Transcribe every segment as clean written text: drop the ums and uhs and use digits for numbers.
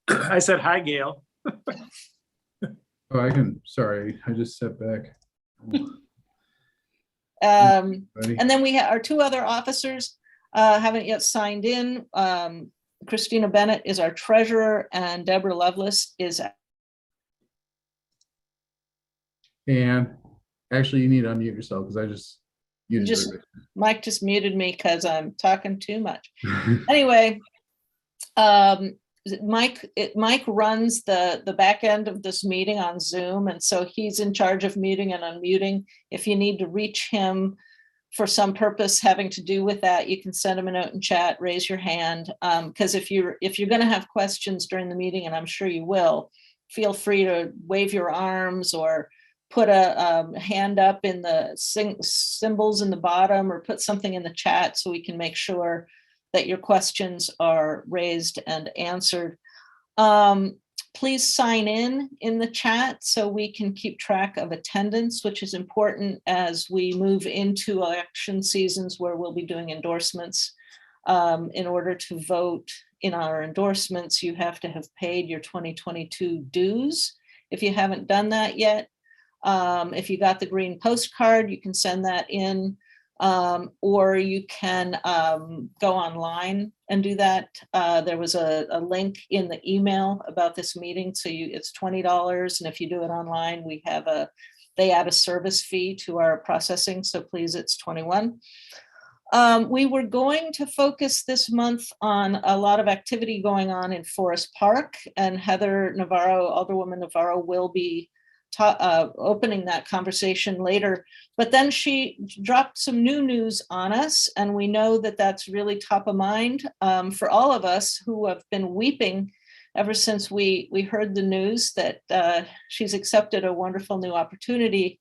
I said, hi, Gail. Oh, sorry, I just stepped back. Buddy. And then we have our two other officers haven't yet signed in. Christina Bennett is our treasurer and Deborah Lovelace is. And actually, you need to unmute yourself because I just Mike just muted me because I'm talking too much. Anyway, Mike runs the back end of this meeting on Zoom, and so he's in charge of muting and unmuting. If you need to reach him for some purpose having to do with that, you can send him a note in chat, raise your hand, because if you're going to have questions during the meeting, and I'm sure you will, feel free to wave your arms or put a hand up in the symbols in the bottom, or put something in the chat so we can make sure that your questions are raised and answered. Please sign in the chat so we can keep track of attendance, which is important as we move into election seasons where we'll be doing endorsements. In order to vote in our endorsements, you have to have paid your 2022 dues. If you haven't done that yet, if you got the green postcard, you can send that in, or you can go online and do that. There was a link in the email about this meeting, so it's $20, and if you do it online, they add a service fee to our processing, so please, it's $21. We were going to focus this month on a lot of activity going on in Forest Park, and Heather Navarro, Alderwoman Navarro, will be opening that conversation later, but then she dropped some new news on us, and we know that that's really top of mind for all of us who have been weeping ever since we heard the news that she's accepted a wonderful new opportunity.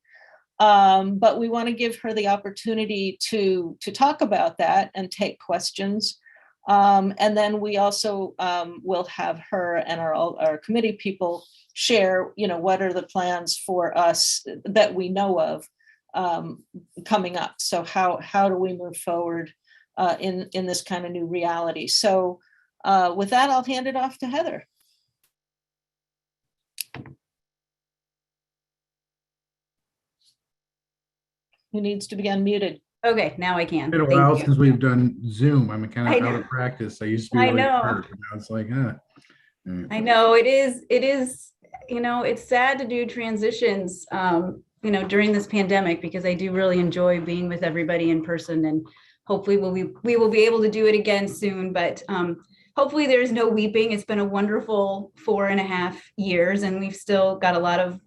But we want to give her the opportunity to talk about that and take questions. And then we also will have her and our committee people share, what are the plans for us that we know of coming up. So how do we move forward in this kind of new reality? So with that, I'll hand it off to Heather. Who needs to be unmuted? Okay, now I can. It's been a while since we've done Zoom. I'm kind of out of practice. I used to be really hurt. Now it's like, I know it is, it's sad to do transitions, during this pandemic, because I do really enjoy being with everybody in person, and hopefully we will be able to do it again soon. But hopefully there's no weeping. It's been a wonderful 4.5 years, and we've still got a lot of,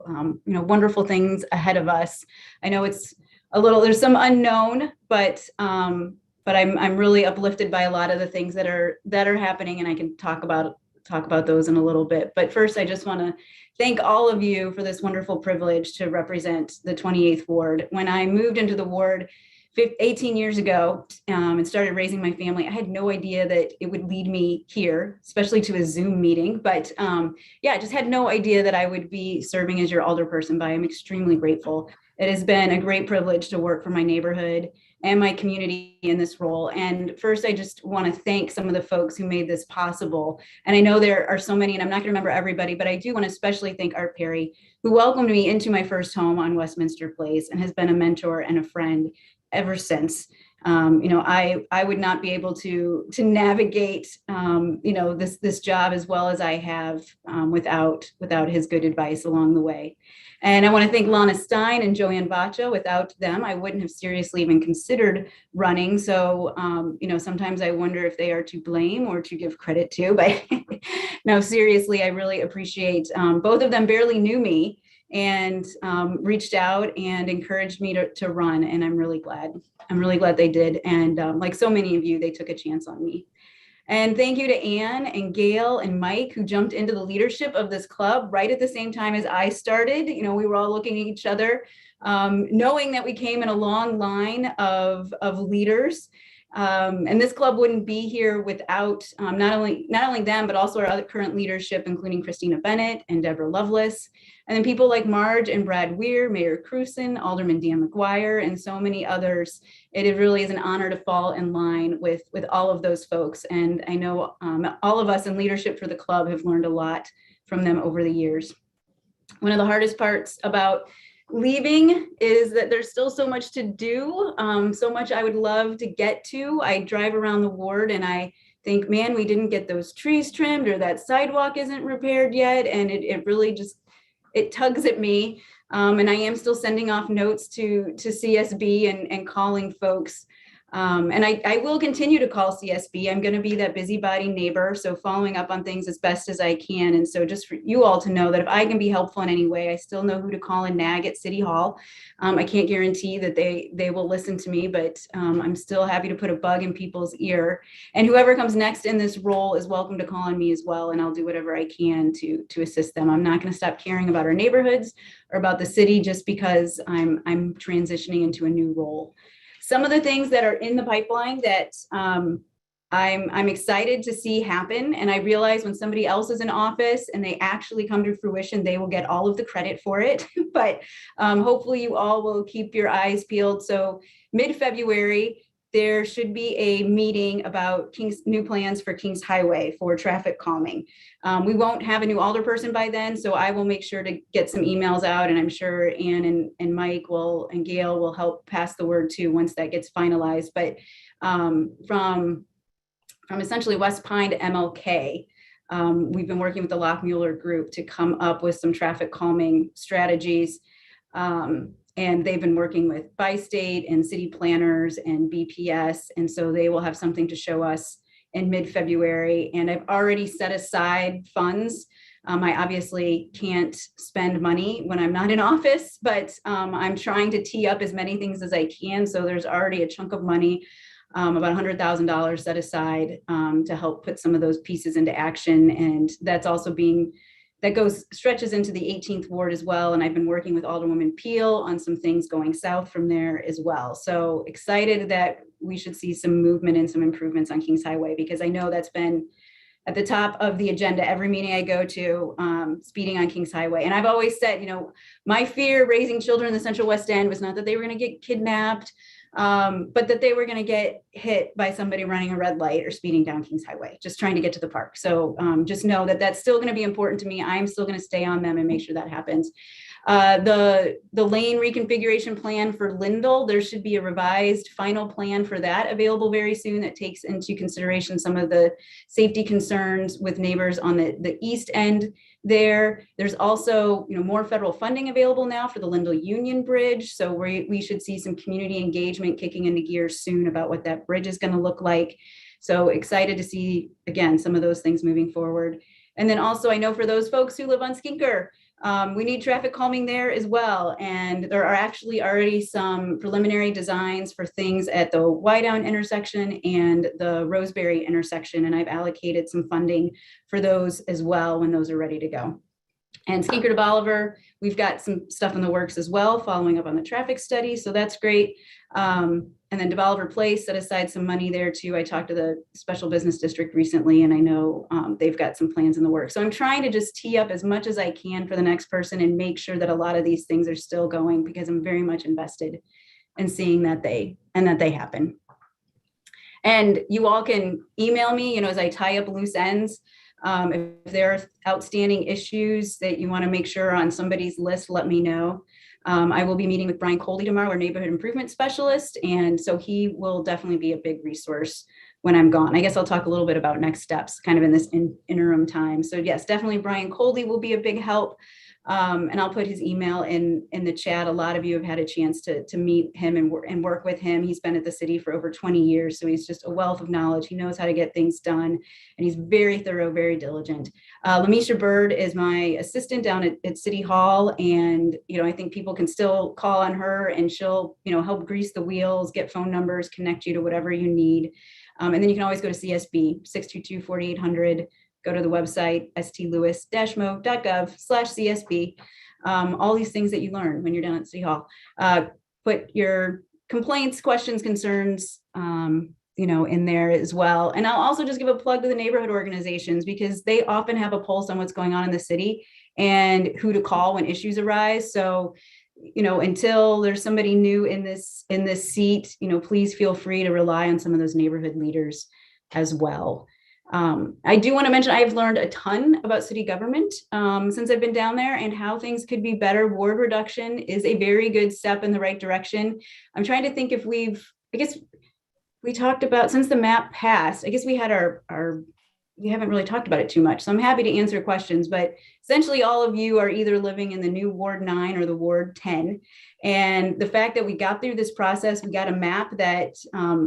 wonderful things ahead of us. I know it's there's some unknown, but I'm really uplifted by a lot of the things that are happening, and I can talk about those in a little bit. But first, I just want to thank all of you for this wonderful privilege to represent the 28th Ward. When I moved into the ward 18 years ago and started raising my family, I had no idea that it would lead me here, especially to a Zoom meeting. But I just had no idea that I would be serving as your alderperson, but I'm extremely grateful. It has been a great privilege to work for my neighborhood and my community in this role. And first, I just want to thank some of the folks who made this possible. And I know there are so many, and I'm not going to remember everybody, but I do want to especially thank Art Perry, who welcomed me into my first home on Westminster Place and has been a mentor and a friend ever since. I would not be able to navigate, this job as well as I have without his good advice along the way. And I want to thank Lana Stein and Joanne Vacha. Without them, I wouldn't have seriously even considered running. So, sometimes I wonder if they are to blame or to give credit to, but no, seriously, I really appreciate both of them barely knew me and reached out and encouraged me to run. And I'm really glad they did. And like so many of you, they took a chance on me. And thank you to Anne and Gail and Mike, who jumped into the leadership of this club right at the same time as I started. We were all looking at each other, knowing that we came in a long line of leaders. And this club wouldn't be here without not only them, but also our other current leadership, including Christina Bennett and Deborah Lovelace. And then people like Marge and Brad Weir, Mayor Cruson, Alderman Dan McGuire, and so many others. It really is an honor to fall in line with all of those folks. And I know all of us in leadership for the club have learned a lot from them over the years. One of the hardest parts about leaving is that there's still so much to do, so much I would love to get to. I drive around the ward and I think, man, we didn't get those trees trimmed, or that sidewalk isn't repaired yet. And it really just, it tugs at me. And I am still sending off notes to CSB and calling folks. And I will continue to call CSB. I'm going to be that busybody neighbor. So following up on things as best as I can. And so just for you all to know that if I can be helpful in any way, I still know who to call and nag at City Hall. I can't guarantee that they will listen to me, but I'm still happy to put a bug in people's ear. And whoever comes next in this role is welcome to call on me as well. And I'll do whatever I can to assist them. I'm not going to stop caring about our neighborhoods or about the city just because I'm transitioning into a new role. Some of the things that are in the pipeline that I'm excited to see happen. And I realize when somebody else is in office and they actually come to fruition, they will get all of the credit for it. But hopefully you all will keep your eyes peeled. So mid-February, there should be a meeting about new plans for Kings Highway for traffic calming. We won't have a new alderperson by then, so I will make sure to get some emails out, and I'm sure Ann and Mike and Gail will help pass the word too once that gets finalized. But from essentially West Pine to MLK, we've been working with the Lockmuller group to come up with some traffic calming strategies. And they've been working with Bi-State and city planners and BPS. And so they will have something to show us in mid-February. And I've already set aside funds. I obviously can't spend money when I'm not in office, but I'm trying to tee up as many things as I can. So there's already a chunk of money, about $100,000 set aside to help put some of those pieces into action. And that's also stretches into the 18th ward as well. And I've been working with Alderwoman Peel on some things going south from there as well. So excited that we should see some movement and some improvements on Kings Highway, because I know that's been at the top of the agenda every meeting I go to, speeding on Kings Highway. And I've always said, my fear raising children in the Central West End was not that they were going to get kidnapped, but that they were going to get hit by somebody running a red light or speeding down Kings Highway, just trying to get to the park. So just know that that's still going to be important to me. I'm still going to stay on them and make sure that happens. The lane reconfiguration plan for Lindell, there should be a revised final plan for that available very soon that takes into consideration some of the safety concerns with neighbors on the east end there. There's also more federal funding available now for the Lindell Union Bridge. So we should see some community engagement kicking into gear soon about what that bridge is going to look like. So excited to see, again, some of those things moving forward. And then also, I know for those folks who live on Skinker, we need traffic calming there as well. And there are actually already some preliminary designs for things at the Wydown intersection and the Roseberry intersection. And I've allocated some funding for those as well when those are ready to go. And Skinker to Bolivar, we've got some stuff in the works as well, following up on the traffic study. So that's great. And then to Bolivar Place, set aside some money there too. I talked to the special business district recently, and I know they've got some plans in the works. So I'm trying to just tee up as much as I can for the next person and make sure that a lot of these things are still going, because I'm very much invested in seeing that they happen. And you all can email me, as I tie up loose ends. If there are outstanding issues that you want to make sure are on somebody's list, let me know. I will be meeting with Brian Coley tomorrow, our neighborhood improvement specialist. And so he will definitely be a big resource when I'm gone. I guess I'll talk a little bit about next steps kind of in this interim time. So yes, definitely Brian Coley will be a big help. And I'll put his email in the chat. A lot of you have had a chance to meet him and work with him. He's been at the city for over 20 years. So he's just a wealth of knowledge. He knows how to get things done. And he's very thorough, very diligent. Lamisha Bird is my assistant down at City Hall. And, I think people can still call on her, and she'll, help grease the wheels, get phone numbers, connect you to whatever you need. And then you can always go to CSB, 622-4800. Go to the website, stlewis-mo.gov/CSB. All these things that you learn when you're down at City Hall. Put your complaints, questions, concerns, in there as well. And I'll also just give a plug to the neighborhood organizations, because they often have a pulse on what's going on in the city and who to call when issues arise. So, until there's somebody new in this seat, please feel free to rely on some of those neighborhood leaders as well. I do want to mention I've learned a ton about city government since I've been down there, and how things could be better. Ward reduction is a very good step in the right direction. I'm trying to think if we talked about, since the map passed, I guess we had we haven't really talked about it too much. So I'm happy to answer questions, but essentially all of you are either living in the new Ward 9 or the Ward 10. And the fact that we got through this process, we got a map that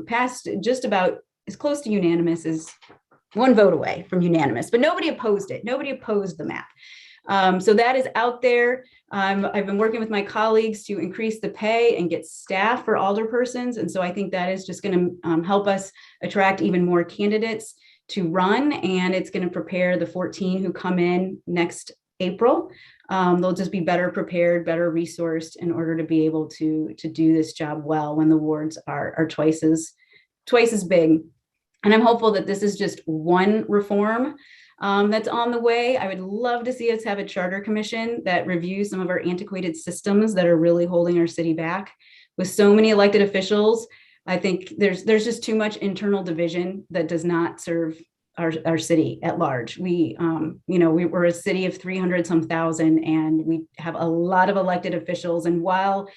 passed just about as close to unanimous as one vote away from unanimous, but nobody opposed it. Nobody opposed the map. So that is out there. I've been working with my colleagues to increase the pay and get staff for alderpersons. And so I think that is just going to help us attract even more candidates to run. And it's going to prepare the 14 who come in next April. They'll just be better prepared, better resourced in order to be able to do this job well when the wards are twice as big. And I'm hopeful that this is just one reform that's on the way. I would love to see us have a charter commission that reviews some of our antiquated systems that are really holding our city back. With so many elected officials, I think there's just too much internal division that does not serve our city at large. We're a city of 300 some thousand, and we have a lot of elected officials. And while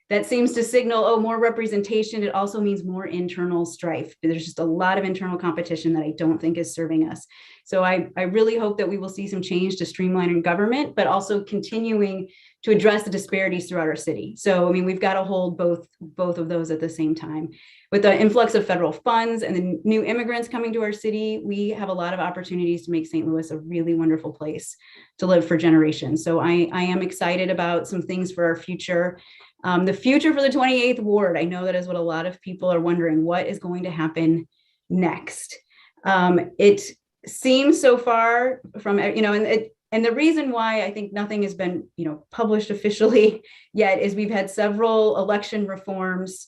that seems to signal, more representation, it also means more internal strife. There's just a lot of internal competition that I don't think is serving us. So I really hope that we will see some change to streamlining government, but also continuing to address the disparities throughout our city. So, we've got to hold both of those at the same time. With the influx of federal funds and the new immigrants coming to our city, we have a lot of opportunities to make St. Louis a really wonderful place to live for generations. So I am excited about some things for our future. The future for the 28th Ward, I know that is what a lot of people are wondering, what is going to happen next? It seems so far from, and the reason why I think nothing has been, published officially yet is we've had several election reforms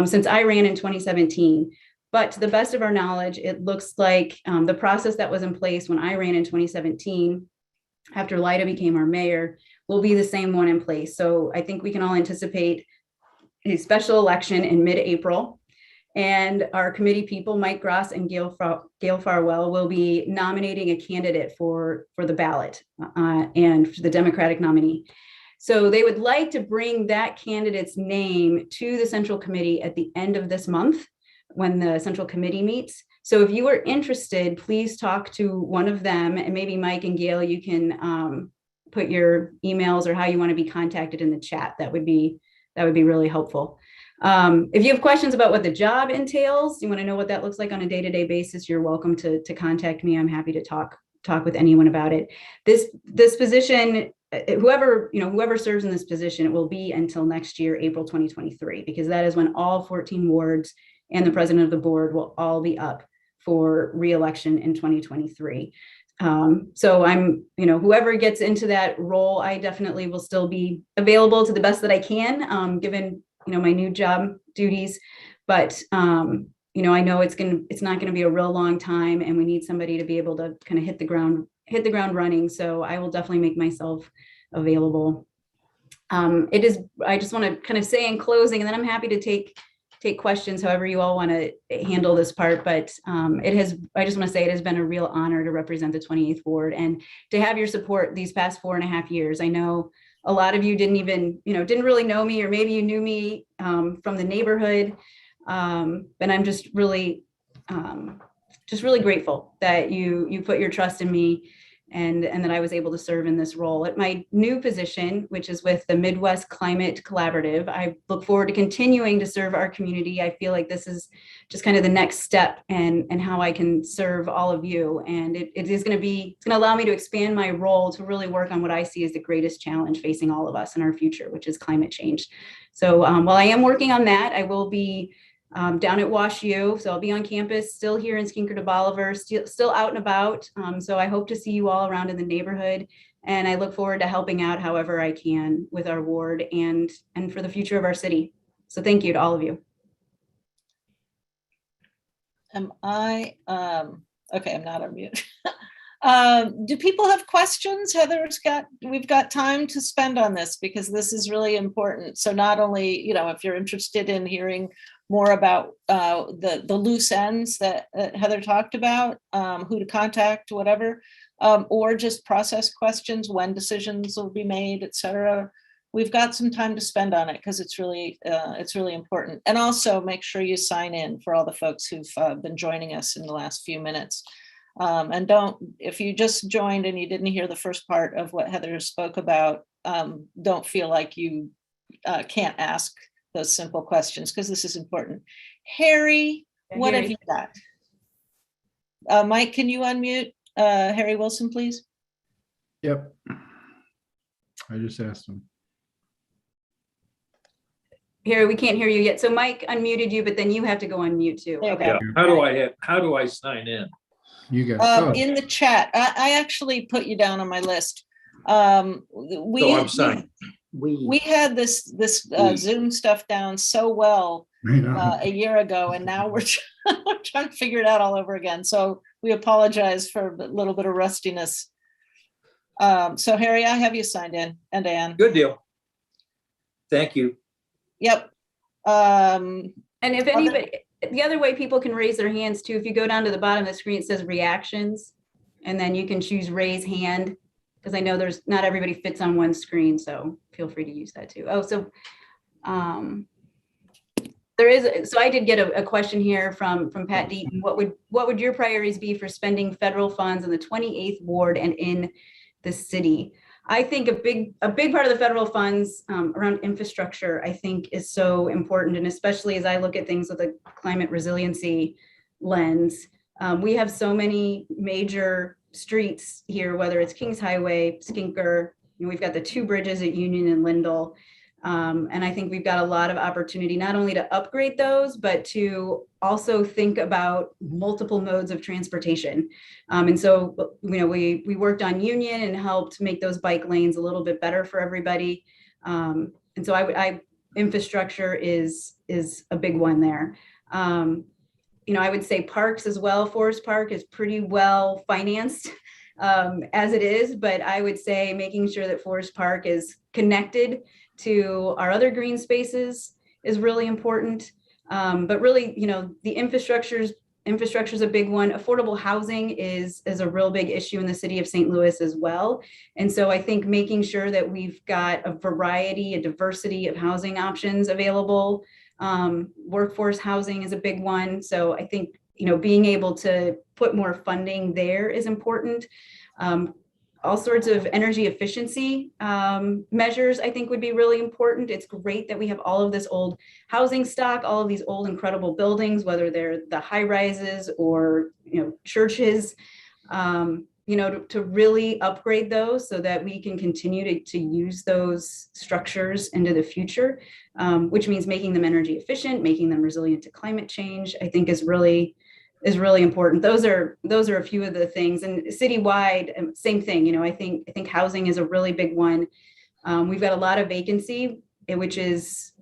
since I ran in 2017. But to the best of our knowledge, it looks like the process that was in place when I ran in 2017, after Lyda became our mayor, will be the same one in place. So I think we can all anticipate a special election in mid-April. And our committee people, Mike Gross and Gail Farwell, will be nominating a candidate for the ballot and for the Democratic nominee. So they would like to bring that candidate's name to the Central Committee at the end of this month when the Central Committee meets. So if you are interested, please talk to one of them, and maybe Mike and Gail, you can put your emails or how you want to be contacted in the chat. That would be really helpful. If you have questions about what the job entails, you want to know what that looks like on a day-to-day basis, you're welcome to contact me. I'm happy to talk with anyone about it. This position, whoever serves in this position, it will be until next year, April 2023, because that is when all 14 wards and the president of the board will all be up for re-election in 2023. So I'm, whoever gets into that role, I definitely will still be available to the best that I can, given, my new job duties. But, I know it's not going to be a real long time, and we need somebody to be able to kind of hit the ground running. So I will definitely make myself available. I just want to kind of say in closing, and then I'm happy to take questions however you all want to handle this part, but I just want to say it has been a real honor to represent the 28th Ward and to have your support these past 4.5 years. I know a lot of you didn't really know me, or maybe you knew me from the neighborhood, but I'm just really grateful that you put your trust in me and that I was able to serve in this role. At my new position, which is with the Midwest Climate Collaborative, I look forward to continuing to serve our community. I feel like this is just kind of the next step and how I can serve all of you. And it's going to allow me to expand my role to really work on what I see as the greatest challenge facing all of us in our future, which is climate change. So while I am working on that, I will be down at Wash U. So I'll be on campus, still here in Skinker to Bolivar, still out and about. So I hope to see you all around in the neighborhood. And I look forward to helping out however I can with our ward and for the future of our city. So thank you to all of you. am I, okay, I'm not on mute. Do people have questions? We've got time to spend on this because this is really important. So not only, if you're interested in hearing more about the loose ends that Heather talked about, who to contact, whatever, or just process questions, when decisions will be made, et cetera. We've got some time to spend on it because it's really important. And also make sure you sign in for all the folks who've been joining us in the last few minutes. And if you just joined and you didn't hear the first part of what Heather spoke about, don't feel like you can't ask those simple questions because this is important. Harry, what have you got? Mike, can you unmute Harry Wilson, please? Yep. I just asked him. Harry, we can't hear you yet. So Mike unmuted you, but then you have to go on mute too. Okay. Yeah. How do I sign in? You got in the chat. I actually put you down on my list. We had this Zoom stuff down so well a year ago, and now we're trying to figure it out all over again. So we apologize for a little bit of rustiness. So Harry, I have you signed in, and Anne. Good deal. Thank you. Yep. And if anybody, the other way people can raise their hands too, if you go down to the bottom of the screen, it says reactions, and then you can choose raise hand, because I know not everybody fits on one screen, so feel free to use that too. Oh, so so I did get a question here from Pat Deaton. What would your priorities be for spending federal funds in the 28th ward and in the city? I think a big part of the federal funds around infrastructure, I think, is so important. And especially as I look at things with a climate resiliency lens, we have so many major streets here, whether it's Kings Highway, Skinker, we've got the 2 bridges at Union and Lindell. And I think we've got a lot of opportunity not only to upgrade those, but to also think about multiple modes of transportation. And so, we worked on Union and helped make those bike lanes a little bit better for everybody. And so infrastructure is a big one there. I would say parks as well. Forest Park is pretty well financed as it is, but I would say making sure that Forest Park is connected to our other green spaces is really important. But really, the infrastructure is a big one. Affordable housing is a real big issue in the city of St. Louis as well. And so I think making sure that we've got a diversity of housing options available. Workforce housing is a big one. So I think, being able to put more funding there is important. All sorts of energy efficiency measures, I think, would be really important. It's great that we have all of this old housing stock, all of these old incredible buildings, whether they're the high rises or churches, to really upgrade those so that we can continue to use those structures into the future, which means making them energy efficient, making them resilient to climate change, I think is really important. Those are a few of the things. And citywide, same thing. I think housing is a really big one. We've got a lot of vacancy, which is,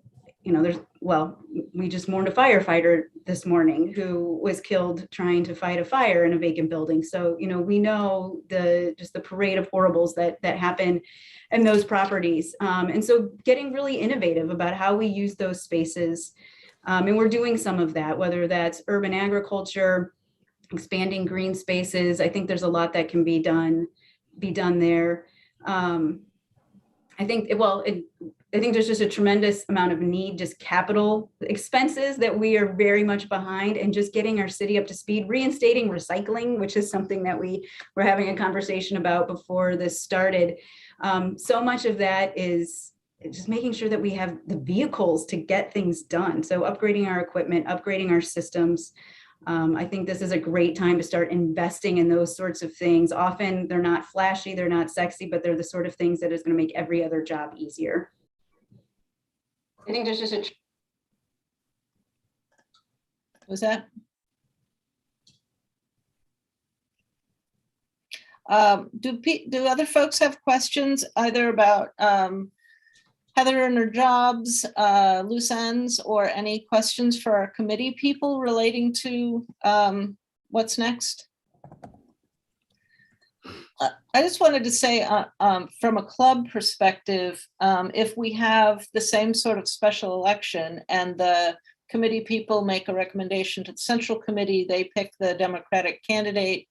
we just mourned a firefighter this morning who was killed trying to fight a fire in a vacant building. So, we know the parade of horribles that happen in those properties. And so getting really innovative about how we use those spaces. And we're doing some of that, whether that's urban agriculture, expanding green spaces. I think there's a lot that can be done there. I think there's just a tremendous amount of need, just capital expenses that we are very much behind, and just getting our city up to speed, reinstating recycling, which is something that we were having a conversation about before this started. So much of that is just making sure that we have the vehicles to get things done. So upgrading our equipment, upgrading our systems. I think this is a great time to start investing in those sorts of things. Often they're not flashy, they're not sexy, but they're the sort of things that is going to make every other job easier. I think there's just a... Was that? Do other folks have questions either about Heather and her jobs, loose ends, or any questions for our committee people relating to what's next? I just wanted to say, from a club perspective, if we have the same sort of special election and the committee people make a recommendation to the central committee, they pick the Democratic candidate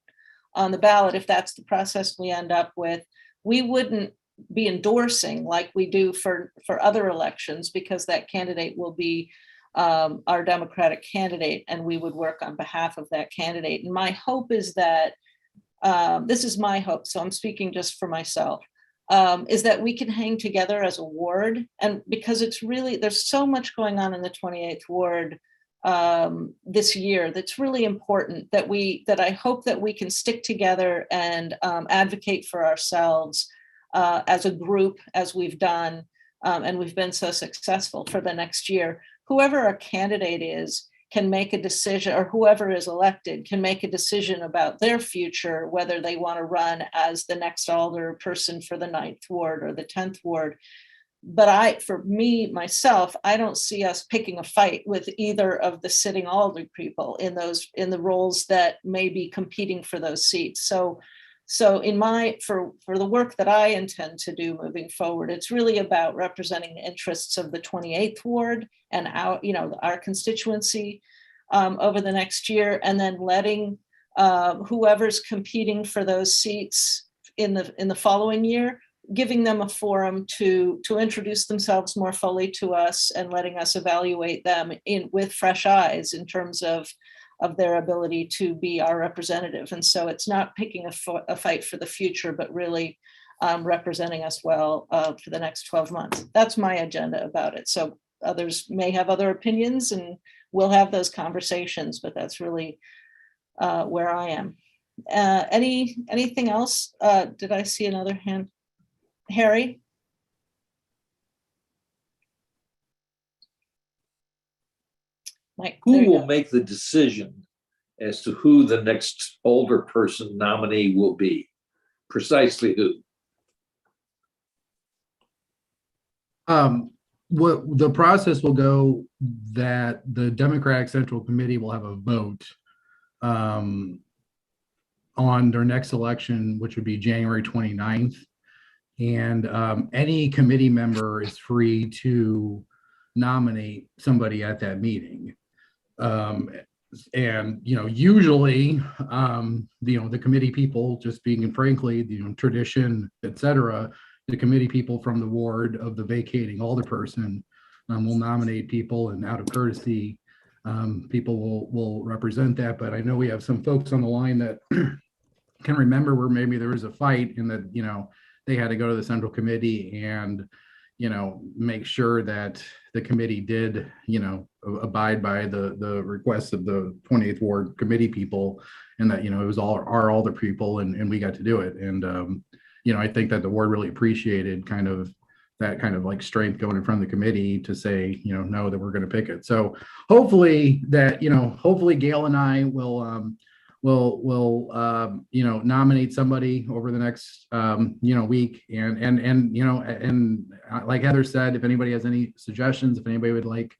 on the ballot, if that's the process we end up with, we wouldn't be endorsing like we do for other elections, because that candidate will be our Democratic candidate, and we would work on behalf of that candidate. And my hope is that, this is my hope, so I'm speaking just for myself, is that we can hang together as a ward. And because it's really, there's so much going on in the 28th ward this year that's really important, that I hope that we can stick together and advocate for ourselves as a group, as we've done, and we've been so successful for the next year. Whoever our candidate is can make a decision, or whoever is elected can make a decision about their future, whether they want to run as the next alder person for the 9th ward or the 10th ward. But for me, myself, I don't see us picking a fight with either of the sitting alder people in the roles that may be competing for those seats. So for the work that I intend to do moving forward, it's really about representing the interests of the 28th ward and our constituency over the next year, and then letting whoever's competing for those seats in the following year, giving them a forum to introduce themselves more fully to us, and letting us evaluate them with fresh eyes in terms of their ability to be our representative. And so it's not picking a fight for the future, but really representing us well for the next 12 months. That's my agenda about it. So others may have other opinions, and we'll have those conversations, but that's really where I am. Anything else? Did I see another hand? Harry? Mike, Who will make the decision as to who the next older person nominee will be? Precisely who? What the process will go, that the Democratic Central Committee will have a vote on their next election, which would be January 29th. And any committee member is free to nominate somebody at that meeting. And usually the committee people, just being frankly, tradition, etc., the committee people from the ward of the vacating alderperson will nominate people, and out of courtesy, people will represent that. But I know we have some folks on the line that can remember where maybe there was a fight, and that they had to go to the central committee and make sure that the committee did abide by the requests of the 28th ward committee people, and that it was all the people, and we got to do it. And I think that the ward really appreciated that kind of like strength going in front of the committee to say no, that we're going to pick it. So hopefully Gail and I will nominate somebody over the next week, and like Heather said, if anybody has any suggestions, if anybody would like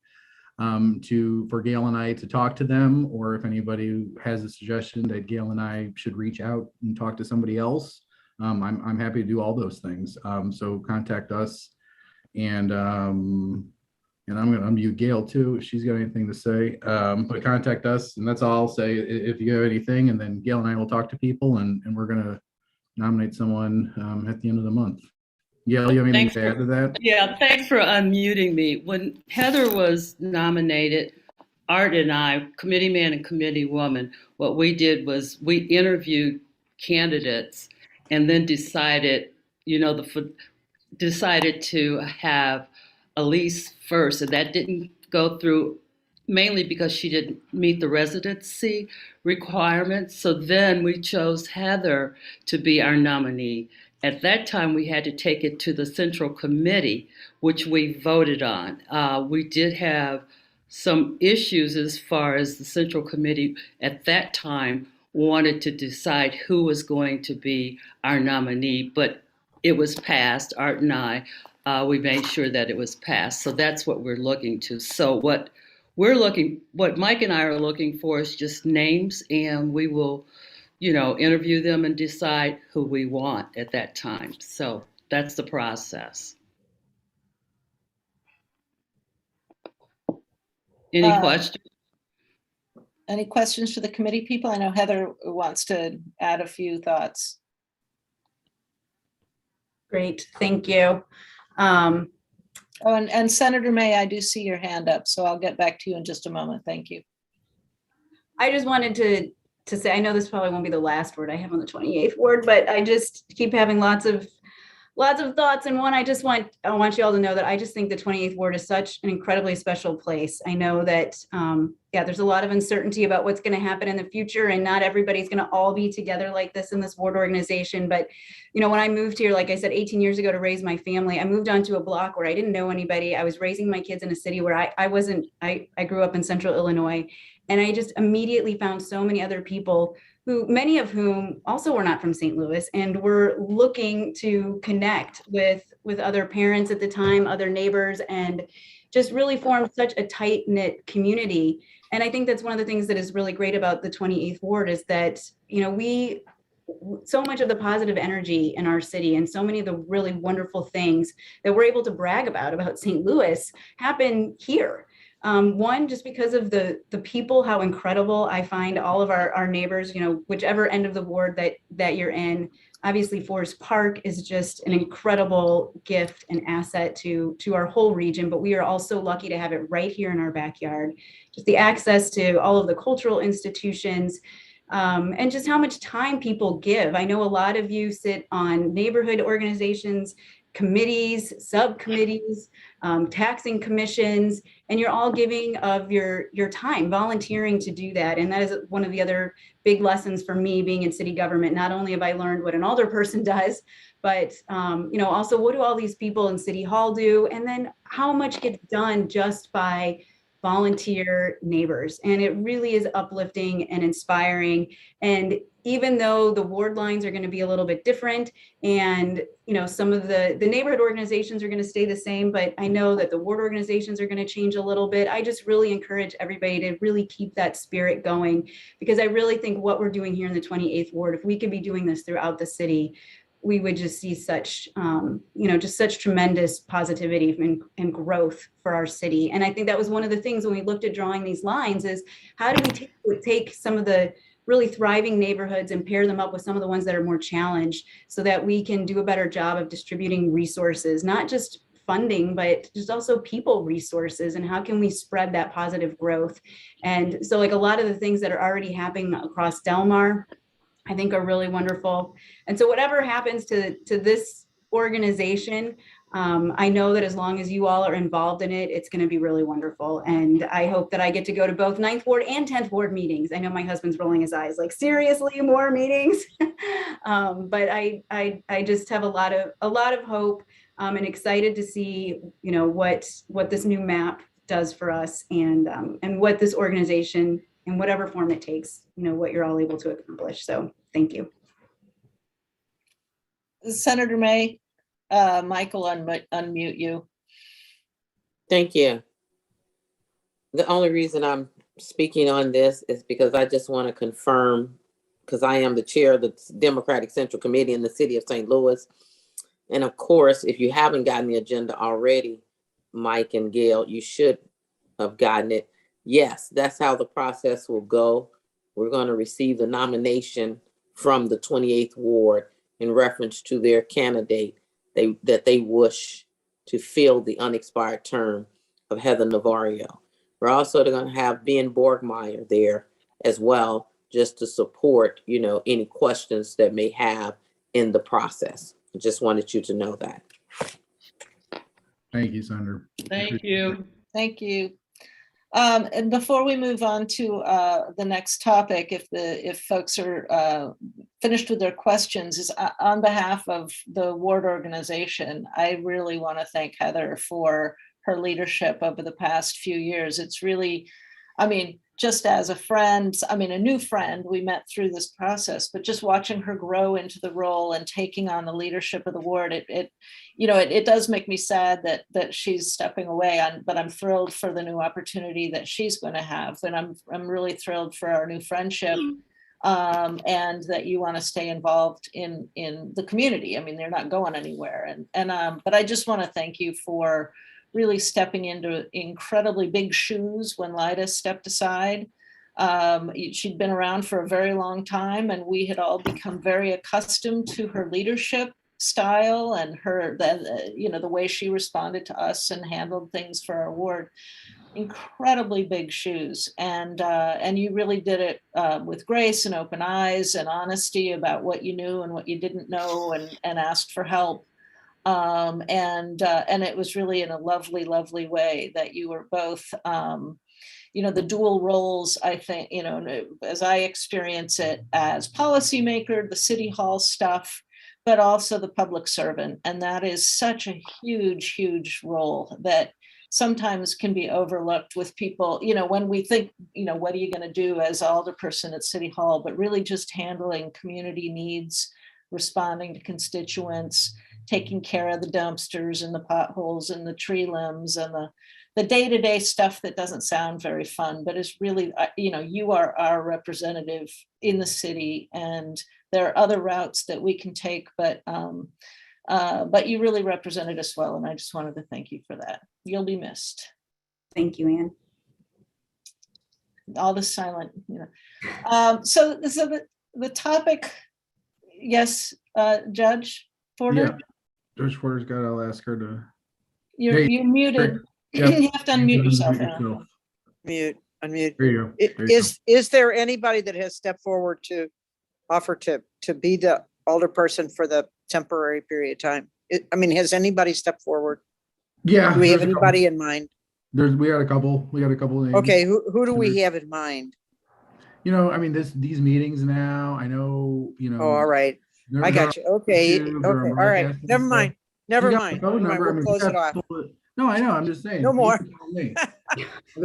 for Gail and I to talk to them, or if anybody has a suggestion that Gail and I should reach out and talk to somebody else, I'm happy to do all those things. So contact us, and I'm going to unmute Gail too, if she's got anything to say. But contact us, and that's all I'll say. If you have anything, and then Gail and I will talk to people, and we're going to nominate someone at the end of the month. Gail, you have anything to add to that? Yeah, thanks for unmuting me. When Heather was nominated, Art and I, committee man and committee woman, what we did was we interviewed candidates, and then decided to have Elise first, and that didn't go through, mainly because she didn't meet the residency requirements. So then we chose Heather to be our nominee. At that time, we had to take it to the Central Committee, which we voted on. We did have some issues as far as the Central Committee at that time wanted to decide who was going to be our nominee, but it was passed, Art and I. we made sure that it was passed. So that's what we're looking to. So what Mike and I are looking for is just names, and we will, interview them and decide who we want at that time. So that's the process. Any questions? Any questions for the committee people? I know Heather wants to add a few thoughts. Great, thank you. Oh, and Senator May, I do see your hand up, so I'll get back to you in just a moment. Thank you. I just wanted to say, I know this probably won't be the last word I have on the 28th ward, but I just keep having lots of thoughts. And one, I want you all to know that I just think the 28th ward is such an incredibly special place. I know that, there's a lot of uncertainty about what's going to happen in the future, and not everybody's going to all be together like this in this ward organization. But, when I moved here, like I said, 18 years ago to raise my family, I moved onto a block where I didn't know anybody. I was raising my kids in a city where I grew up in central Illinois, and I just immediately found so many other people many of whom also were not from St. Louis, and were looking to connect with other parents at the time, other neighbors, and just really formed such a tight-knit community. And I think that's one of the things that is really great about the 28th ward is that, so much of the positive energy in our city and so many of the really wonderful things that we're able to brag about St. Louis happen here. One, just because of the people, how incredible I find all of our neighbors, whichever end of the ward that you're in. Obviously, Forest Park is just an incredible gift and asset to our whole region, but we are also lucky to have it right here in our backyard. Just the access to all of the cultural institutions, and just how much time people give. I know a lot of you sit on neighborhood organizations, committees, subcommittees, taxing commissions, and you're all giving of your time, volunteering to do that. And that is one of the other big lessons for me being in city government. Not only have I learned what an alder person does, but also what do all these people in City Hall do? And then how much gets done just by volunteer neighbors. And it really is uplifting and inspiring. And even though the ward lines are going to be a little bit different, and some of the neighborhood organizations are going to stay the same, but I know that the ward organizations are going to change a little bit. I just really encourage everybody to really keep that spirit going, because I really think what we're doing here in the 28th ward, if we could be doing this throughout the city, we would just see such, just such tremendous positivity and growth for our city. And I think that was one of the things when we looked at drawing these lines is how do we take some of the really thriving neighborhoods and pair them up with some of the ones that are more challenged, so that we can do a better job of distributing resources, not just funding, but just also people resources, and how can we spread that positive growth. And so like a lot of the things that are already happening across Delmar, I think are really wonderful. And so whatever happens to this organization, I know that as long as you all are involved in it, it's going to be really wonderful. And I hope that I get to go to both 9th Ward and 10th Ward meetings. I know my husband's rolling his eyes like, seriously, more meetings? But I just have a lot of hope, and excited to see, what this new map does for us, and what this organization, in whatever form it takes, what you're all able to accomplish. So thank you. Senator May, Michael, unmute you. Thank you. The only reason I'm speaking on this is because I just want to confirm, because I am the chair of the Democratic Central Committee in the city of St. Louis. And of course, if you haven't gotten the agenda already, Mike and Gail, you should have gotten it. Yes, that's how the process will go. We're going to receive the nomination from the 28th Ward in reference to their candidate that they wish to fill the unexpired term of Heather Navarro. We're also going to have Ben Borgmeyer there as well, just to support, any questions that may have in the process. I just wanted you to know that. Thank you, Senator. Thank you. Thank you. And before we move on to the next topic, if folks are finished with their questions, is on behalf of the ward organization, I really want to thank Heather for her leadership over the past few years. It's really I mean, just as a friend, I mean, a new friend, we met through this process, but just watching her grow into the role and taking on the leadership of the ward, it does make me sad that she's stepping away on, but I'm thrilled for the new opportunity that she's going to have. And I'm really thrilled for our new friendship. And that you want to stay involved in the community. I mean, they're not going anywhere. But I just want to thank you for really stepping into incredibly big shoes when Lida stepped aside. She'd been around for a very long time, and we had all become very accustomed to her leadership style and the way she responded to us and handled things for our ward. Incredibly big shoes, and you really did it with grace and open eyes and honesty about what you knew and what you didn't know, and asked for help. And it was really in a lovely, lovely way that you were both, the dual roles, I think, as I experience it, as policymaker, the city hall stuff, but also the public servant. And that is such a huge, huge role that sometimes can be overlooked with people, when we think, what are you going to do as alderperson at City Hall, but really just handling community needs, responding to constituents, taking care of the dumpsters and the potholes and the tree limbs and the day-to-day stuff that doesn't sound very fun, but is really, you are our representative in the city, and there are other routes that we can take, but you really represented us well, and I just wanted to thank you for that. You'll be missed. Thank you, Ann. All the silent, So the topic, yes, Judge Porter? Yeah, Judge Porter's got, I'll ask her to. You're muted. Yeah. You have to unmute yourself now. Unmute. There you go. There you go. Is there anybody that has stepped forward to offer to be the alderperson for the temporary period of time? Has anybody stepped forward? Yeah. Do we have there's a couple. anybody in mind? We had a couple names. Okay, who do we have in mind? These meetings now, I know, Oh, all right. I got you. Okay, okay, all right. Never mind. Never mind. We'll close it off. No, I know. I'm just saying. No more.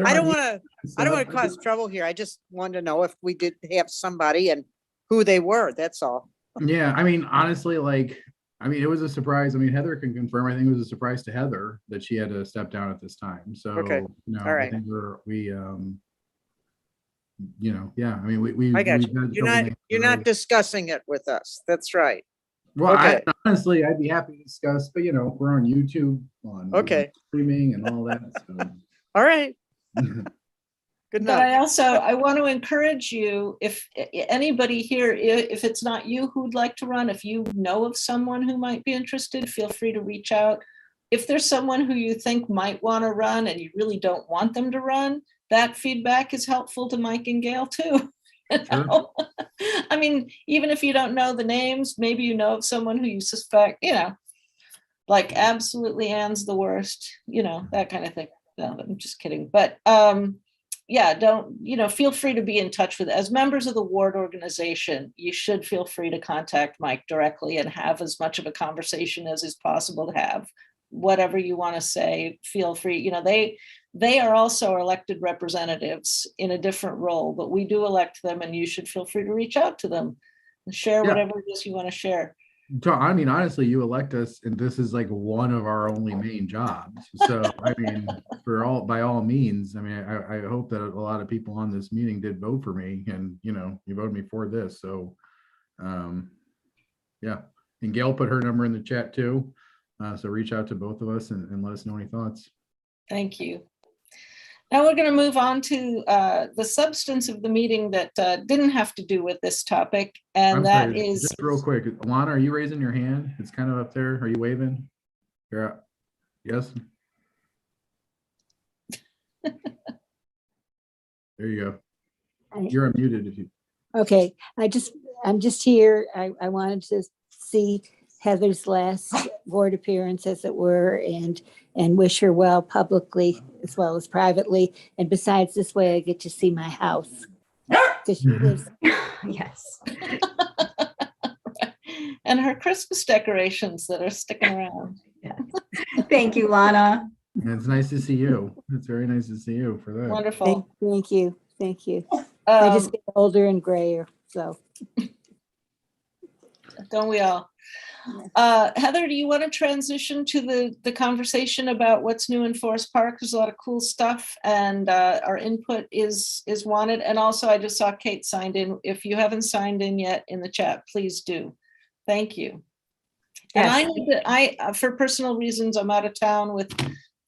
I don't want to cause trouble here. I just wanted to know if we did have somebody and who they were. That's all. Yeah, honestly, it was a surprise. Heather can confirm. I think it was a surprise to Heather that she had to step down at this time. So, okay. All right. I think we I got you. You're not discussing it with us. That's right. Well, okay. Honestly, I'd be happy to discuss, but we're on YouTube, on streaming and all that. So. All right. Good night. But I want to encourage you, if anybody here, if it's not you who'd like to run, if you know of someone who might be interested, feel free to reach out. If there's someone who you think might want to run and you really don't want them to run, that feedback is helpful to Mike and Gail too. Sure. Even if you don't know the names, maybe you know of someone who you suspect, like absolutely Ann's the worst, that kind of thing. No, I'm just kidding. But feel free to be in touch with, as members of the ward organization, you should feel free to contact Mike directly and have as much of a conversation as is possible to have. Whatever you want to say, feel free. They are also elected representatives in a different role, but we do elect them, and you should feel free to reach out to them and share whatever it is you want to share. Honestly, you elect us, and this is like one of our only main jobs. So, by all means, I hope that a lot of people on this meeting did vote for me, and you voted me for this. So, and Gail put her number in the chat too. So reach out to both of us and let us know any thoughts. Thank you. Now we're going to move on to the substance of the meeting that didn't have to do with this topic. And that is just real quick. Alana, are you raising your hand? It's kind of up there. Are you waving? You're up. Yes. There you go. You're unmuted if you. Okay. I'm just here. I wanted to see Heather's last board appearance, as it were, and wish her well publicly as well as privately. And besides, this way I get to see my house. Because she lives. Yes. And her Christmas decorations that are sticking around. Yeah. Thank you, Lana. And it's nice to see you. It's very nice to see you for that. Wonderful. Thank you. Thank you. I just get older and grayer, so. Don't we all? Heather, do you want to transition to the conversation about what's new in Forest Park? There's a lot of cool stuff and our input is wanted. And also I just saw Kate signed in. If you haven't signed in yet in the chat, please do. Thank you. And I need to, for personal reasons, I'm out of town with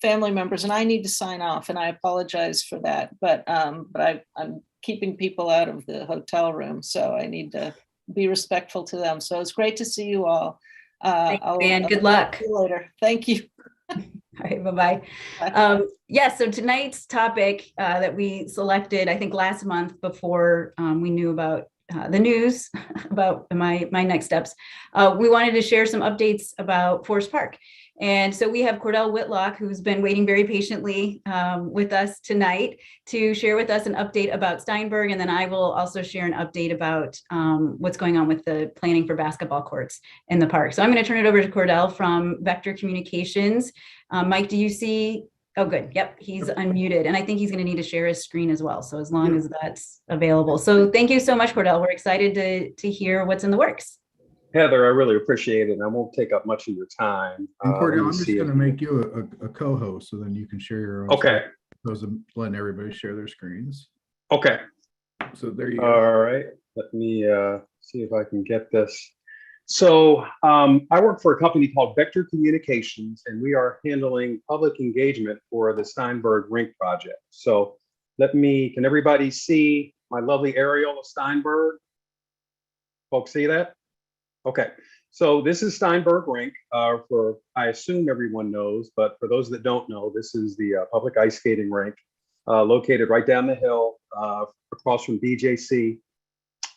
family members and I need to sign off and I apologize for that. But I'm keeping people out of the hotel room, so I need to be respectful to them. So it's great to see you all. And good luck. See you later. Thank you. All right, bye-bye. So tonight's topic that we selected, I think last month before we knew about the news about my next steps, we wanted to share some updates about Forest Park. And so we have Cordell Whitlock, who's been waiting very patiently with us tonight to share with us an update about Steinberg. And then I will also share an update about what's going on with the planning for basketball courts in the park. So I'm going to turn it over to Cordell from Vector Communications. Mike, do you see? Oh, good. Yep, he's unmuted. And I think he's going to need to share his screen as well. So as long as that's available. So thank you so much, Cordell. We're excited to hear what's in the works. Heather, I really appreciate it, and I won't take up much of your time. And Cordell, I'm let me just see going to if- make you a co-host, so then you can share your own. Okay, screen, as opposed to letting everybody share their screens. okay. So there you go. All right, let me see if I can get this. So I work for a company called Vector Communications, and we are handling public engagement for the Steinberg Rink project. So can everybody see my lovely aerial of Steinberg? Folks see that? Okay, so this is Steinberg Rink. I assume everyone knows, but for those that don't know, this is the public ice skating rink located right down the hill across from BJC,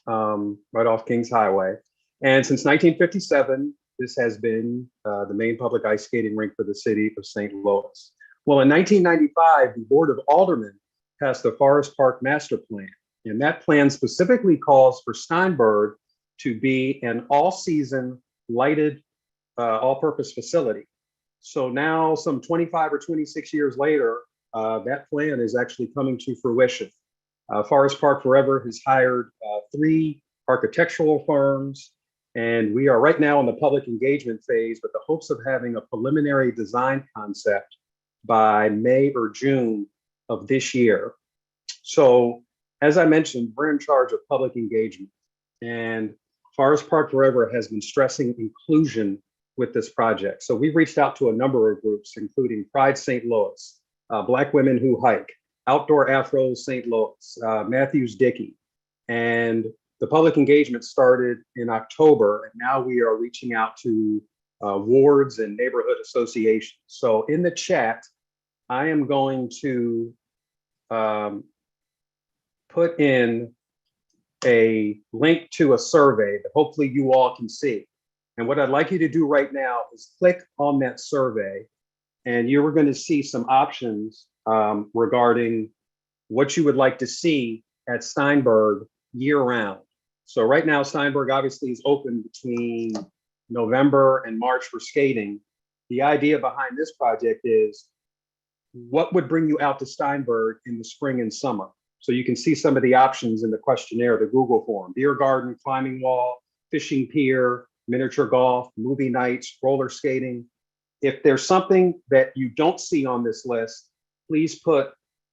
right off Kings Highway. And since 1957, this has been the main public ice skating rink for the city of St. Louis. Well, in 1995, the Board of Aldermen passed the Forest Park Master Plan, and that plan specifically calls for Steinberg to be an all-season lighted all-purpose facility. So now, some 25 or 26 years later, that plan is actually coming to fruition. Forest Park Forever has hired 3 architectural firms, and we are right now in the public engagement phase with the hopes of having a preliminary design concept by May or June of this year. So, as I mentioned, we're in charge of public engagement, and Forest Park Forever has been stressing inclusion with this project. So we've reached out to a number of groups, including Pride St. Louis, Black Women Who Hike, Outdoor Afros St. Louis, Matthews Dickey. And the public engagement started in October, and now we are reaching out to wards and neighborhood associations. So in the chat, I am going to put in a link to a survey that hopefully you all can see. And what I'd like you to do right now is click on that survey, and you're going to see some options regarding what you would like to see at Steinberg year round. So right now, Steinberg obviously is open between November and March for skating. The idea behind this project is what would bring you out to Steinberg in the spring and summer? So you can see some of the options in the questionnaire, the Google form: beer garden, climbing wall, fishing pier, miniature golf, movie nights, roller skating. If there's something that you don't see on this list, please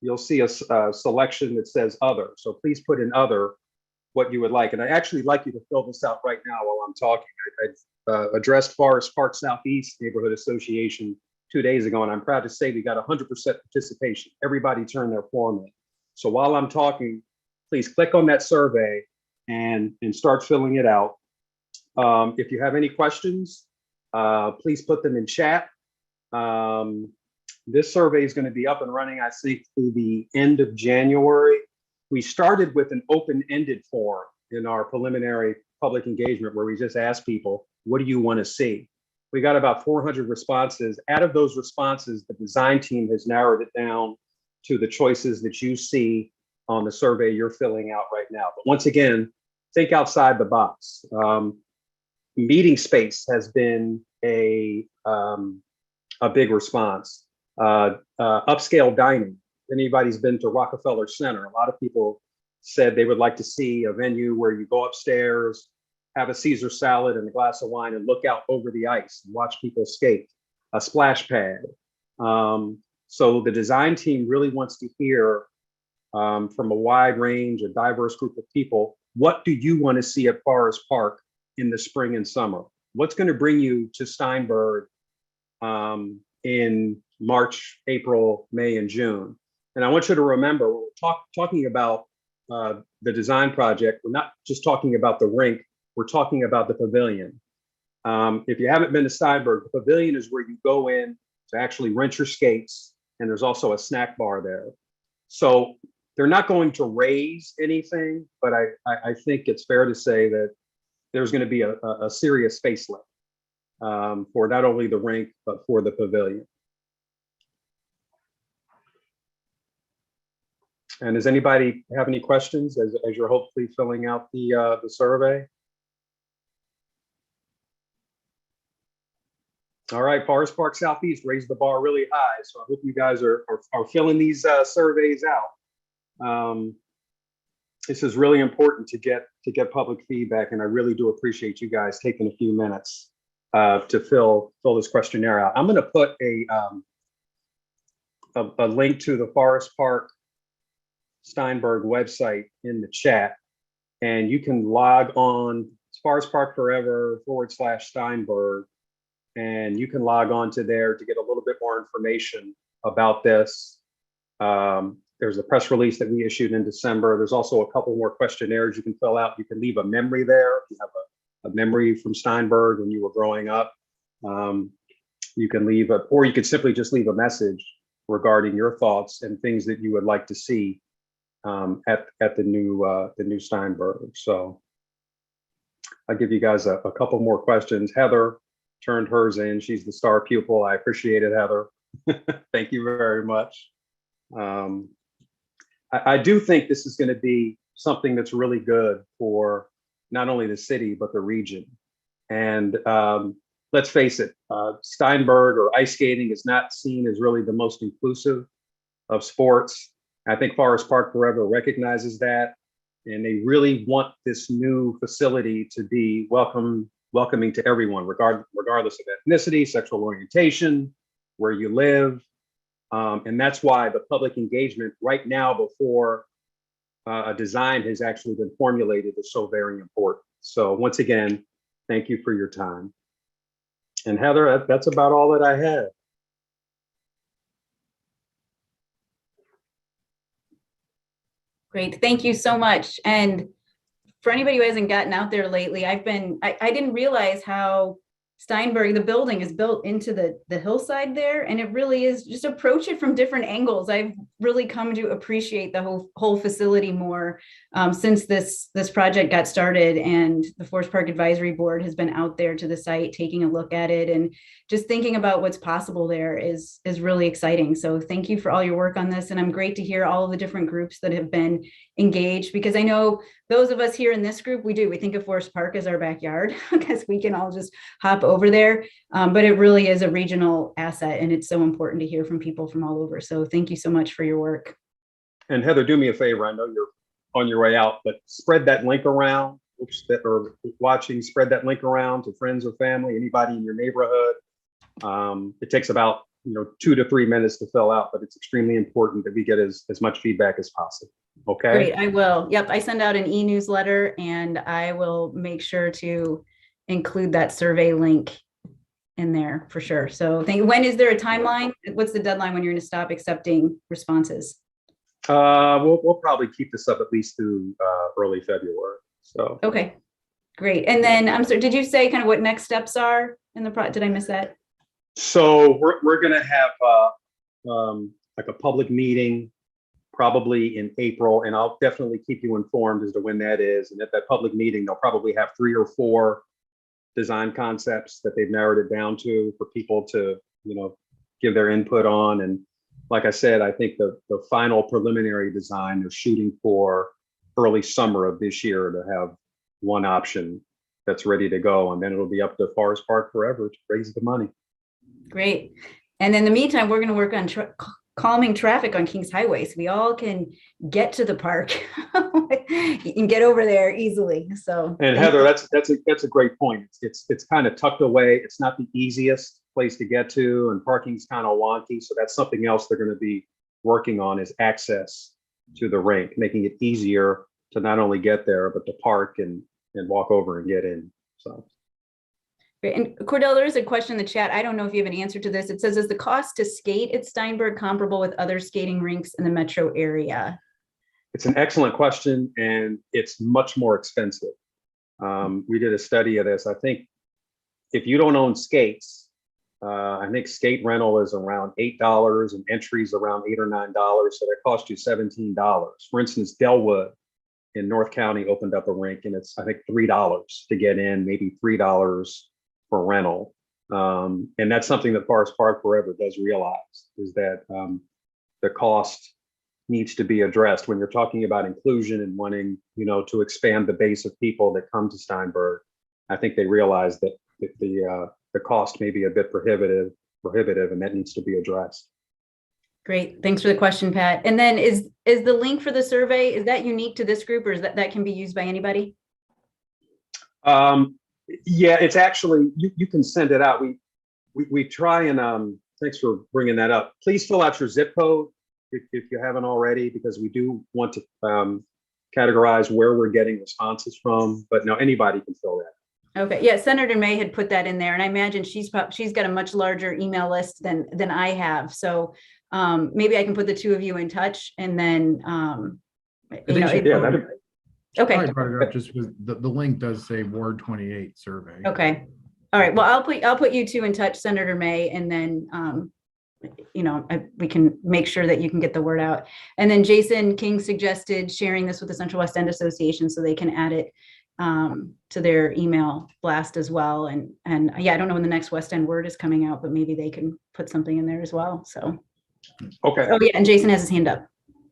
you'll see a selection that says other. So please put in other what you would like. And I actually like you to fill this out right now while I'm talking. I addressed Forest Park Southeast Neighborhood Association 2 days ago, and I'm proud to say we got 100% participation. Everybody turned their form in. So while I'm talking, please click on that survey and start filling it out. If you have any questions, please put them in chat. This survey is going to be up and running, I think, through the end of January. We started with an open-ended form in our preliminary public engagement where we just asked people, what do you want to see? We got about 400 responses. Out of those responses, the design team has narrowed it down to the choices that you see on the survey you're filling out right now. But once again, think outside the box. Meeting space has been a big response. Upscale dining. If anybody's been to Rockefeller Center, a lot of people said they would like to see a venue where you go upstairs, have a Caesar salad and a glass of wine and look out over the ice and watch people skate, a splash pad. So the design team really wants to hear from a wide range, a diverse group of people, what do you want to see at Forest Park in the spring and summer? What's going to bring you to Steinberg in March, April, May, and June? And I want you to remember, we're talking about the design project. We're not just talking about the rink, we're talking about the pavilion. If you haven't been to Steinberg, the pavilion is where you go in to actually rent your skates, and there's also a snack bar there. So they're not going to raise anything, but I think it's fair to say that there's going to be a serious facelift for not only the rink, but for the pavilion. And does anybody have any questions as you're hopefully filling out the survey? All right, Forest Park Southeast raised the bar really high, so I hope you guys are filling these surveys out. This is really important to get public feedback, and I really do appreciate you guys taking a few minutes to fill this questionnaire out. I'm going to put a link to the Forest Park Steinberg website in the chat, and you can log on Forest Park Forever /Steinberg, and you can log on to there to get a little bit more information about this. There's a press release that we issued in December. There's also a couple more questionnaires you can fill out. You can leave a memory there. If you have a memory from Steinberg when you were growing up, you can leave it, or you could simply just leave a message regarding your thoughts and things that you would like to see at the new Steinberg. So I'll give you guys a couple more questions. Heather turned hers in. She's the star pupil. I appreciate it, Heather. Thank you very much. I do think this is going to be something that's really good for not only the city, but the region. And let's face it, Steinberg or ice skating is not seen as really the most inclusive of sports. I think Forest Park Forever recognizes that, and they really want this new facility to be welcoming to everyone, regardless of ethnicity, sexual orientation, where you live. And that's why the public engagement right now before a design has actually been formulated is so very important. So once again, thank you for your time. And Heather, that's about all that I have. Great, thank you so much. And for anybody who hasn't gotten out there lately, I didn't realize how Steinberg, the building, is built into the hillside there, and it really is, just approach it from different angles. I've really come to appreciate the whole facility more since this project got started, and the Forest Park Advisory Board has been out there to the site taking a look at it, and just thinking about what's possible there is really exciting. So thank you for all your work on this, and I'm great to hear all of the different groups that have been engaged, because I know those of us here in this group, we think of Forest Park as our backyard because we can all just hop over there. But it really is a regional asset, and it's so important to hear from people from all over. So thank you so much for your work. And Heather, do me a favor. I know you're on your way out, but spread that link around. That are watching, spread that link around to friends or family, anybody in your neighborhood. It takes about 2 to 3 minutes to fill out, but it's extremely important that we get as much feedback as possible. Okay. Great, I will. Yep, I send out an e-newsletter, and I will make sure to include that survey link in there for sure. So when is there a timeline? What's the deadline when you're going to stop accepting responses? We'll probably keep this up at least through early February. So okay, great. And then I'm sorry, did you say kind of what next steps are in the project? Did I miss that? So we're going to have like a public meeting probably in April, and I'll definitely keep you informed as to when that is. And at that public meeting, they'll probably have 3 or 4 design concepts that they've narrowed it down to for people to, give their input on. And like I said, I think the final preliminary design, they're shooting for early summer of this year to have one option that's ready to go. And then it'll be up to Forest Park Forever to raise the money. Great. And in the meantime, we're going to work on calming traffic on Kings Highway so we all can get to the park. You can get over there easily. So, And Heather, that's a great point. It's kind of tucked away. It's not the easiest place to get to, and parking's kind of wonky. So that's something else they're going to be working on, is access to the rink, making it easier to not only get there, but to park and walk over and get in. So. And Cordell, there is a question in the chat. I don't know if you have an answer to this. It says, is the cost to skate at Steinberg comparable with other skating rinks in the metro area? It's an excellent question, and it's much more expensive. We did a study of this. I think if you don't own skates, I think skate rental is around $8 and entries around $8 or $9. So that costs you $17. For instance, Delwood in North County opened up a rink, and it's, I think, $3 to get in, maybe $3 for rental. And that's something that Forest Park Forever does realize, is that the cost needs to be addressed when you're talking about inclusion and wanting, to expand the base of people that come to Steinberg. I think they realize that the cost may be a bit prohibitive, and that needs to be addressed. Great. Thanks for the question, Pat. And then is the link for the survey, is that unique to this group, or is that can be used by anybody? Yeah, it's actually, you can send it out. We try and, thanks for bringing that up. Please fill out your zip code if you haven't already, because we do want to categorize where we're getting responses from, but no, anybody can fill that. Okay, yeah, Senator May had put that in there, and I imagine she's got a much larger email list than I have. So maybe I can put the two of you in touch, and then okay. Just the link does say Ward 28 survey. Okay. All right. Well, I'll put you two in touch, Senator May, and then we can make sure that you can get the word out. And then Jason King suggested sharing this with the Central West End Association so they can add it to their email blast as well. And yeah, I don't know when the next West End word is coming out, but maybe they can put something in there as well. So. Okay. Oh yeah, and Jason has his hand up.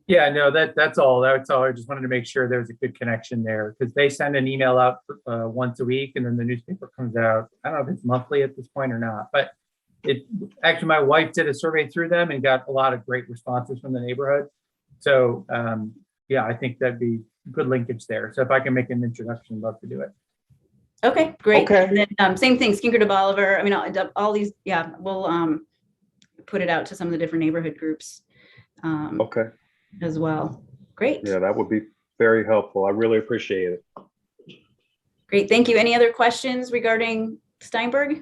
Yeah, no, that's all. That's all. I just wanted to make sure there was a good connection there, because they send an email out once a week, and then the newspaper comes out. I don't know if it's monthly at this point or not, but actually my wife did a survey through them and got a lot of great responses from the neighborhood. So yeah, I think that'd be good linkage there. So if I can make an introduction, I'd love to do it. Okay, great. Okay. And then same thing, Skinker to Bolivar. I mean, all these, yeah, we'll put it out to some of the different neighborhood groups. Okay. As well. Great. Yeah, that would be very helpful. I really appreciate it. Great. Thank you. Any other questions regarding Steinberg?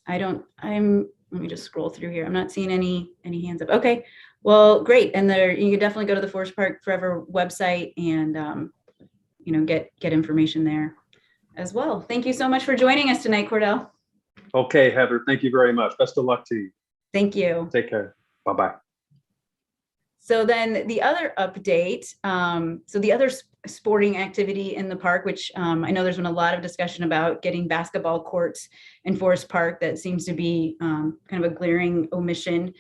Let me just scroll through here. I'm not seeing any hands up. Okay. Well, great. And you can definitely go to the Forest Park Forever website and, get information there as well. Thank you so much for joining us tonight, Cordell. Okay, Heather, thank you very much. Best of luck to you. Thank you. Take care. Bye-bye. So then the other update, so the other sporting activity in the park, which I know there's been a lot of discussion about getting basketball courts in Forest Park. That seems to be kind of a glaring omission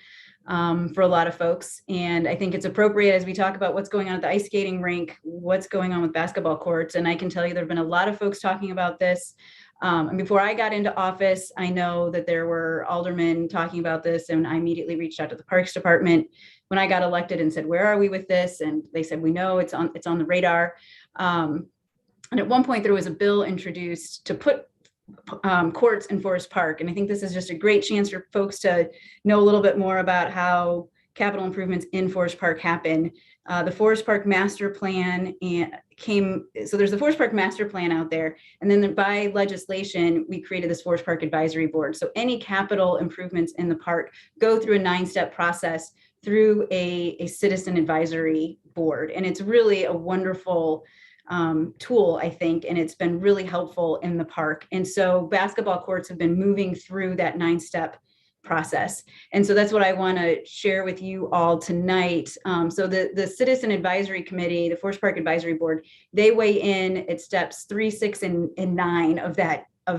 for a lot of folks. And I think it's appropriate as we talk about what's going on at the ice skating rink, what's going on with basketball courts. And I can tell you there have been a lot of folks talking about this. And before I got into office, I know that there were aldermen talking about this, and I immediately reached out to the Parks Department when I got elected and said, where are we with this? And they said, we know it's on the radar. And at one point there was a bill introduced to put courts in Forest Park. And I think this is just a great chance for folks to know a little bit more about how capital improvements in Forest Park happen. The Forest Park Master Plan so there's the Forest Park Master Plan out there, and then by legislation, we created this Forest Park Advisory Board. So any capital improvements in the park go through a 9-step process through a citizen advisory board. And it's really a wonderful tool, I think, and it's been really helpful in the park. And so basketball courts have been moving through that 9-step process. And so that's what I want to share with you all tonight. So the Citizen Advisory Committee, the Forest Park Advisory Board, they weigh in at steps 3, 6, and 9 of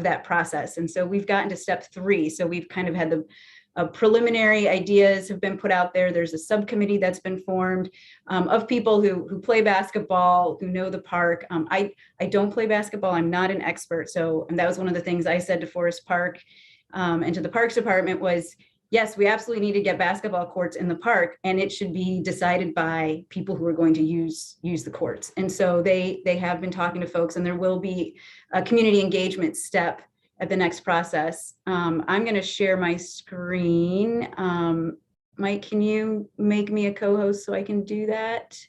that process. And so we've gotten to step 3. So we've kind of had the preliminary ideas have been put out there. There's a subcommittee that's been formed of people who play basketball, who know the park. I don't play basketball. I'm not an expert. And that was one of the things I said to Forest Park and to the Parks Department was, yes, we absolutely need to get basketball courts in the park, and it should be decided by people who are going to use the courts. And so they have been talking to folks, and there will be a community engagement step at the next process. I'm going to share my screen. Mike, can you make me a co-host so I can do that?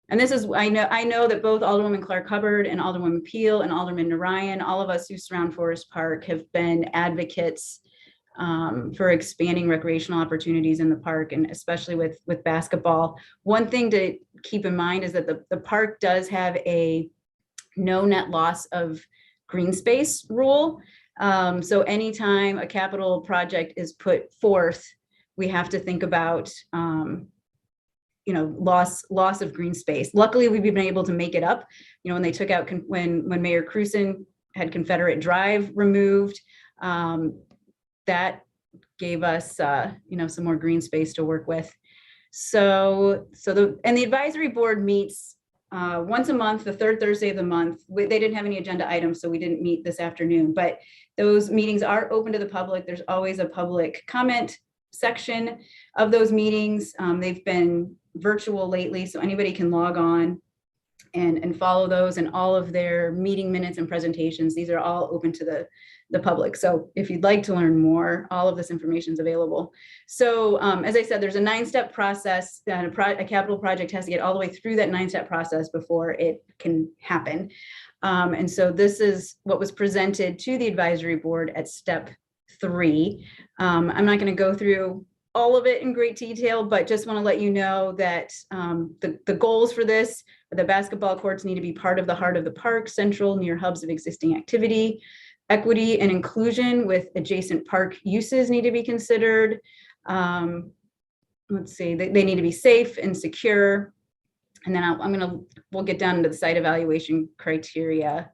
And this is, I know that both Alderwoman Clark Hubbard and Alderwoman Peel and Alderman Narayan, all of us who surround Forest Park, have been advocates for expanding recreational opportunities in the park, and especially with basketball. One thing to keep in mind is that the park does have a no net loss of green space rule. So anytime a capital project is put forth, we have to think about loss of green space. Luckily, we've been able to make it up. When they took out, when Mayor Cruzen had Confederate Drive removed, that gave us some more green space to work with. So the advisory board meets once a month, the third Thursday of the month. They didn't have any agenda items, so we didn't meet this afternoon, but those meetings are open to the public. There's always a public comment section of those meetings. They've been virtual lately, so anybody can log on and follow those, and all of their meeting minutes and presentations. These are all open to the public. So if you'd like to learn more, all of this information is available. So as I said, there's a 9-step process that a capital project has to get all the way through that 9-step process before it can happen. And so this is what was presented to the advisory board at step 3. I'm not going to go through all of it in great detail, but just want to let you know that the goals for this are: the basketball courts need to be part of the heart of the park, central near hubs of existing activity. Equity and inclusion with adjacent park uses need to be considered. Let's see, they need to be safe and secure. And then we'll get down into the site evaluation criteria.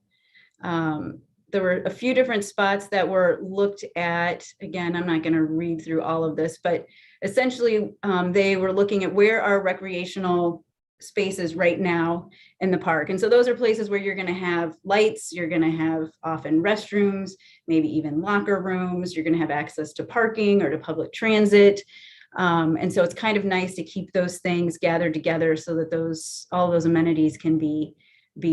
There were a few different spots that were looked at. Again, I'm not going to read through all of this, but essentially they were looking at where are recreational spaces right now in the park. And so those are places where you're going to have lights, you're going to have often restrooms, maybe even locker rooms, you're going to have access to parking or to public transit. And so it's kind of nice to keep those things gathered together so that all those amenities can be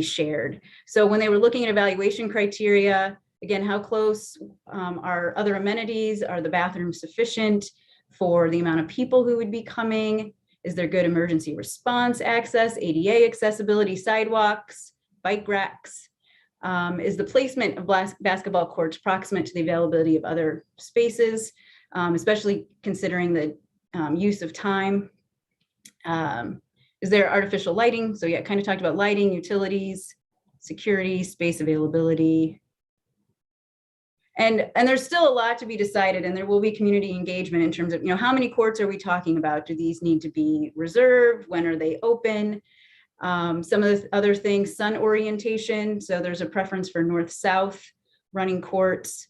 shared. So when they were looking at evaluation criteria, again, how close are other amenities? Are the bathrooms sufficient for the amount of people who would be coming? Is there good emergency response access, ADA accessibility, sidewalks, bike racks? Is the placement of basketball courts proximate to the availability of other spaces, especially considering the use of time? Is there artificial lighting? So yeah, kind of talked about lighting, utilities, security, space availability. And there's still a lot to be decided, and there will be community engagement in terms of, how many courts are we talking about? Do these need to be reserved? When are they open? Some of the other things, sun orientation. So there's a preference for north-south running courts.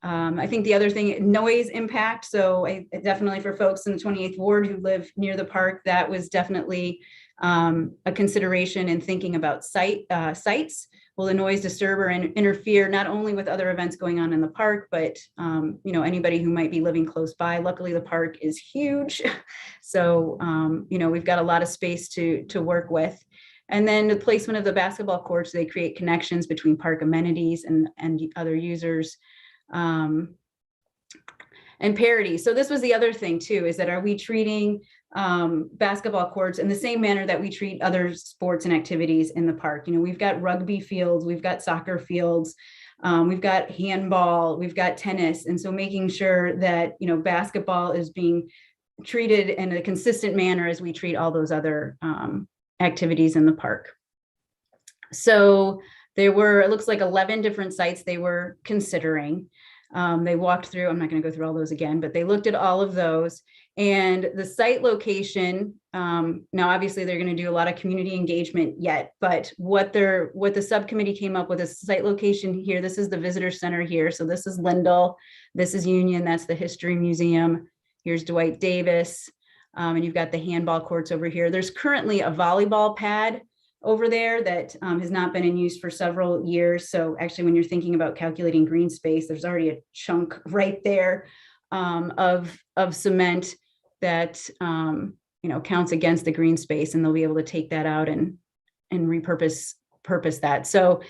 I think the other thing, noise impact. So definitely for folks in the 28th Ward who live near the park, that was definitely a consideration in thinking about sites. Will the noise disturb or interfere not only with other events going on in the park, but anybody who might be living close by? Luckily, the park is huge. So, we've got a lot of space to work with. And then the placement of the basketball courts, they create connections between park amenities and other users. And parity. So this was the other thing too, is that are we treating basketball courts in the same manner that we treat other sports and activities in the park? We've got rugby fields, we've got soccer fields, we've got handball, we've got tennis. And so making sure that, basketball is being treated in a consistent manner as we treat all those other activities in the park. So there were, it looks like 11 different sites they were considering. They walked through, I'm not going to go through all those again, but they looked at all of those. And the site location, now obviously they're going to do a lot of community engagement yet, but what the subcommittee came up with is site location here. This is the visitor center here. So this is Lindell, this is Union, that's the History Museum. Here's Dwight Davis, and you've got the handball courts over here. There's currently a volleyball pad over there that has not been in use for several years. So actually, when you're thinking about calculating green space, there's already a chunk right there of cement that counts against the green space, and they'll be able to take that out and repurpose that. So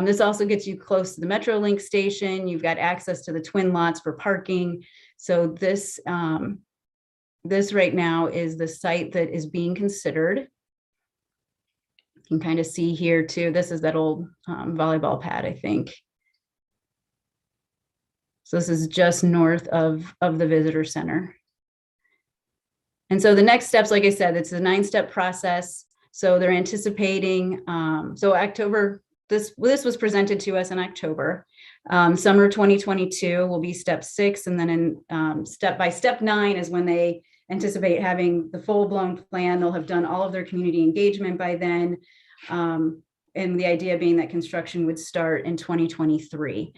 this also gets you close to the Metrolink station. You've got access to the twin lots for parking. So this right now is the site that is being considered. You can kind of see here too, this is that old volleyball pad, I think. So this is just north of the visitor center. And so the next steps, like I said, it's a 9-step process. So they're anticipating, so October, this was presented to us in October. Summer 2022 will be step 6. And then in step 9 is when they anticipate having the full-blown plan. They'll have done all of their community engagement by then. And the idea being that construction would start in 2023.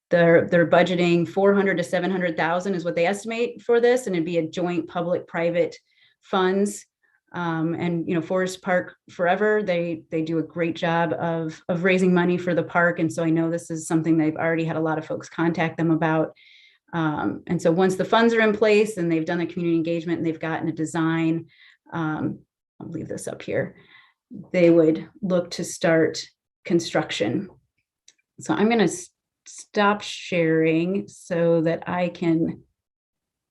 They're budgeting 400 to 700,000 is what they estimate for this, and it'd be a joint public-private funds. And Forest Park Forever, they do a great job of raising money for the park, and so I know this is something they've already had a lot of folks contact them about. And so once the funds are in place and they've done the community engagement and they've gotten a design, I'll leave this up here, they would look to start construction. So I'm going to stop sharing so that I can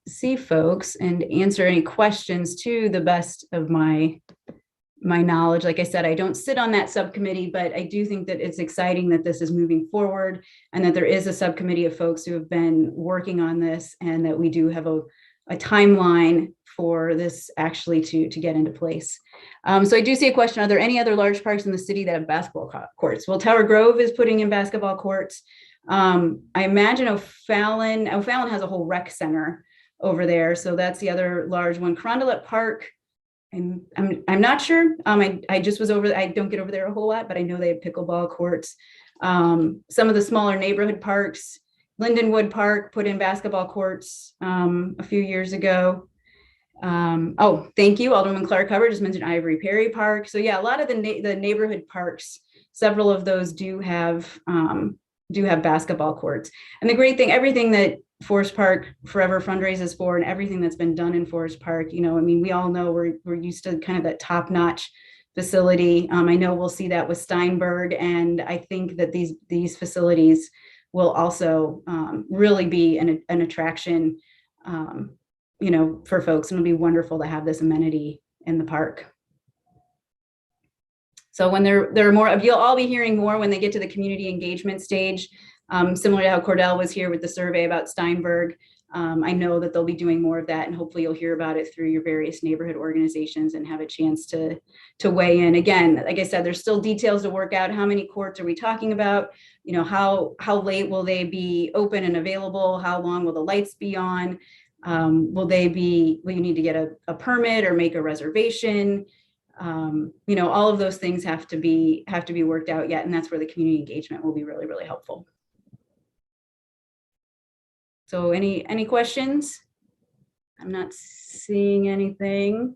see folks and answer any questions to the best of my knowledge. Like I said, I don't sit on that subcommittee, but I do think that it's exciting that this is moving forward and that there is a subcommittee of folks who have been working on this, and that we do have a timeline for this actually to get into place. So I do see a question, are there any other large parks in the city that have basketball courts? Well, Tower Grove is putting in basketball courts. I imagine O'Fallon has a whole rec center over there. So that's the other large one. Carondelet Park, and I'm not sure. I just was over, I don't get over there a whole lot, but I know they have pickleball courts. Some of the smaller neighborhood parks, Lindenwood Park put in basketball courts a few years ago. Oh, thank you. Alderman Clark Hubbard just mentioned Ivory Perry Park. So yeah, a lot of the neighborhood parks, several of those do have basketball courts. And the great thing, everything that Forest Park Forever fundraises for and everything that's been done in Forest Park, we all know we're used to kind of that top-notch facility. I know we'll see that with Steinberg, and I think that these facilities will also really be an attraction, for folks, and it'll be wonderful to have this amenity in the park. So when there are more, you'll all be hearing more when they get to the community engagement stage, similar to how Cordell was here with the survey about Steinberg. I know that they'll be doing more of that, and hopefully you'll hear about it through your various neighborhood organizations and have a chance to weigh in. Again, like I said, there's still details to work out. How many courts are we talking about? How late will they be open and available? How long will the lights be on? Will you need to get a permit or make a reservation? All of those things have to be worked out yet, and that's where the community engagement will be really, really helpful. So any questions? I'm not seeing anything.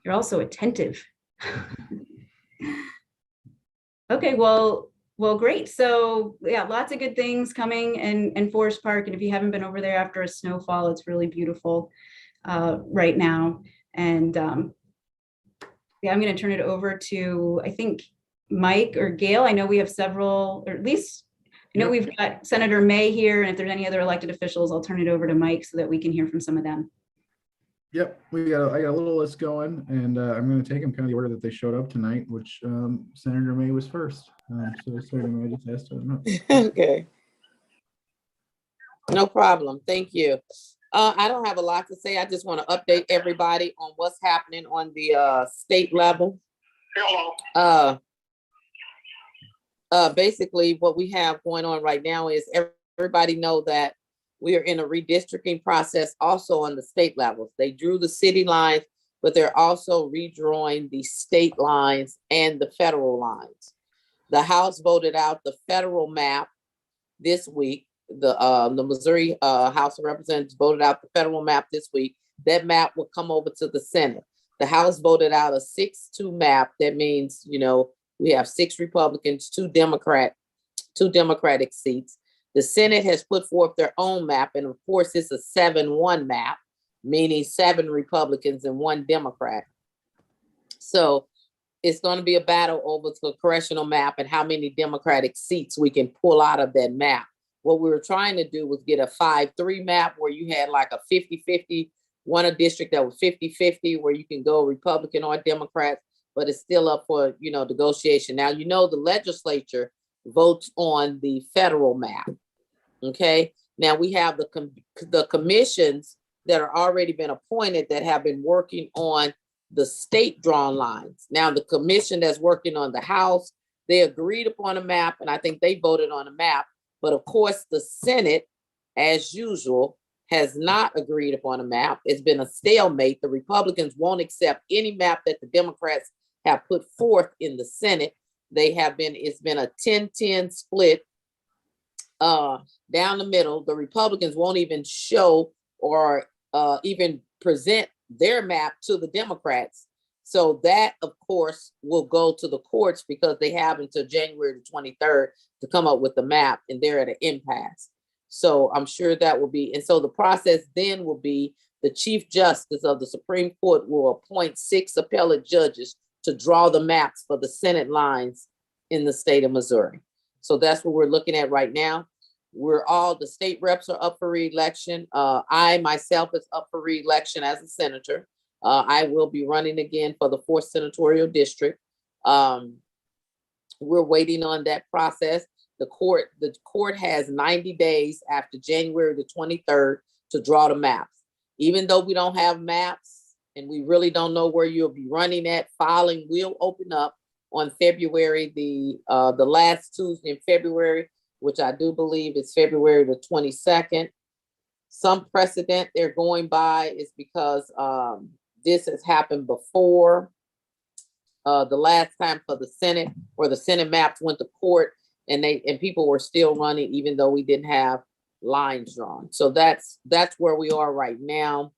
You're also attentive. Okay, well, great. So yeah, lots of good things coming in Forest Park. And if you haven't been over there after a snowfall, it's really beautiful right now. And yeah, I'm going to turn it over to, I think, Mike or Gail. I know we have several, or at least I know we've got Senator May here, and if there's any other elected officials, I'll turn it over to Mike so that we can hear from some of them. Yep, I got a little list going, and I'm going to take them kind of the order that they showed up tonight, which Senator May was first. So Senator May just asked to Okay. No problem. Thank you. I don't have a lot to say. I just want to update everybody on what's happening on the state level. Basically, what we have going on right now is everybody know that we are in a redistricting process also on the state levels. They drew the city lines, but they're also redrawing the state lines and the federal lines. The House voted out the federal map this week. The Missouri House of Representatives voted out the federal map this week. That map will come over to the Senate. The House voted out a 6-2 map. That means, we have 6 Republicans, 2 Democratic seats. The Senate has put forth their own map, and of course, it's a 7-1 map, meaning 7 Republicans and 1 Democrat. So it's going to be a battle over the congressional map and how many Democratic seats we can pull out of that map. What we were trying to do was get a 5-3 map where you had like a 50-50, a district that was 50-50, where you can go Republican or Democrat, but it's still up for, negotiation. Now, the legislature votes on the federal map. Okay. Now we have the commissions that are already been appointed that have been working on the state drawn lines. Now the commission that's working on the House, they agreed upon a map, and I think they voted on a map. But of course, the Senate, as usual, has not agreed upon a map. It's been a stalemate. The Republicans won't accept any map that the Democrats have put forth in the Senate. It's been a 10-10 split down the middle. The Republicans won't even show or even present their map to the Democrats. So that, of course, will go to the courts because they have until January the 23rd to come up with the map, and they're at an impasse. So I'm sure that will be, and so the process then will be the Chief Justice of the Supreme Court will appoint 6 appellate judges to draw the maps for the Senate lines in the state of Missouri. So that's what we're looking at right now. The state reps are up for re-election. I myself is up for re-election as a senator. I will be running again for the 4th senatorial district. We're waiting on that process. The court has 90 days after January the 23rd to draw the maps. Even though we don't have maps and we really don't know where you'll be running at, filing will open up on February, the last Tuesday in February, which I do believe is February the 22nd. Some precedent they're going by is because this has happened before. The last time for the Senate, where the Senate maps went to court and people were still running even though we didn't have lines drawn. So that's where we are right now.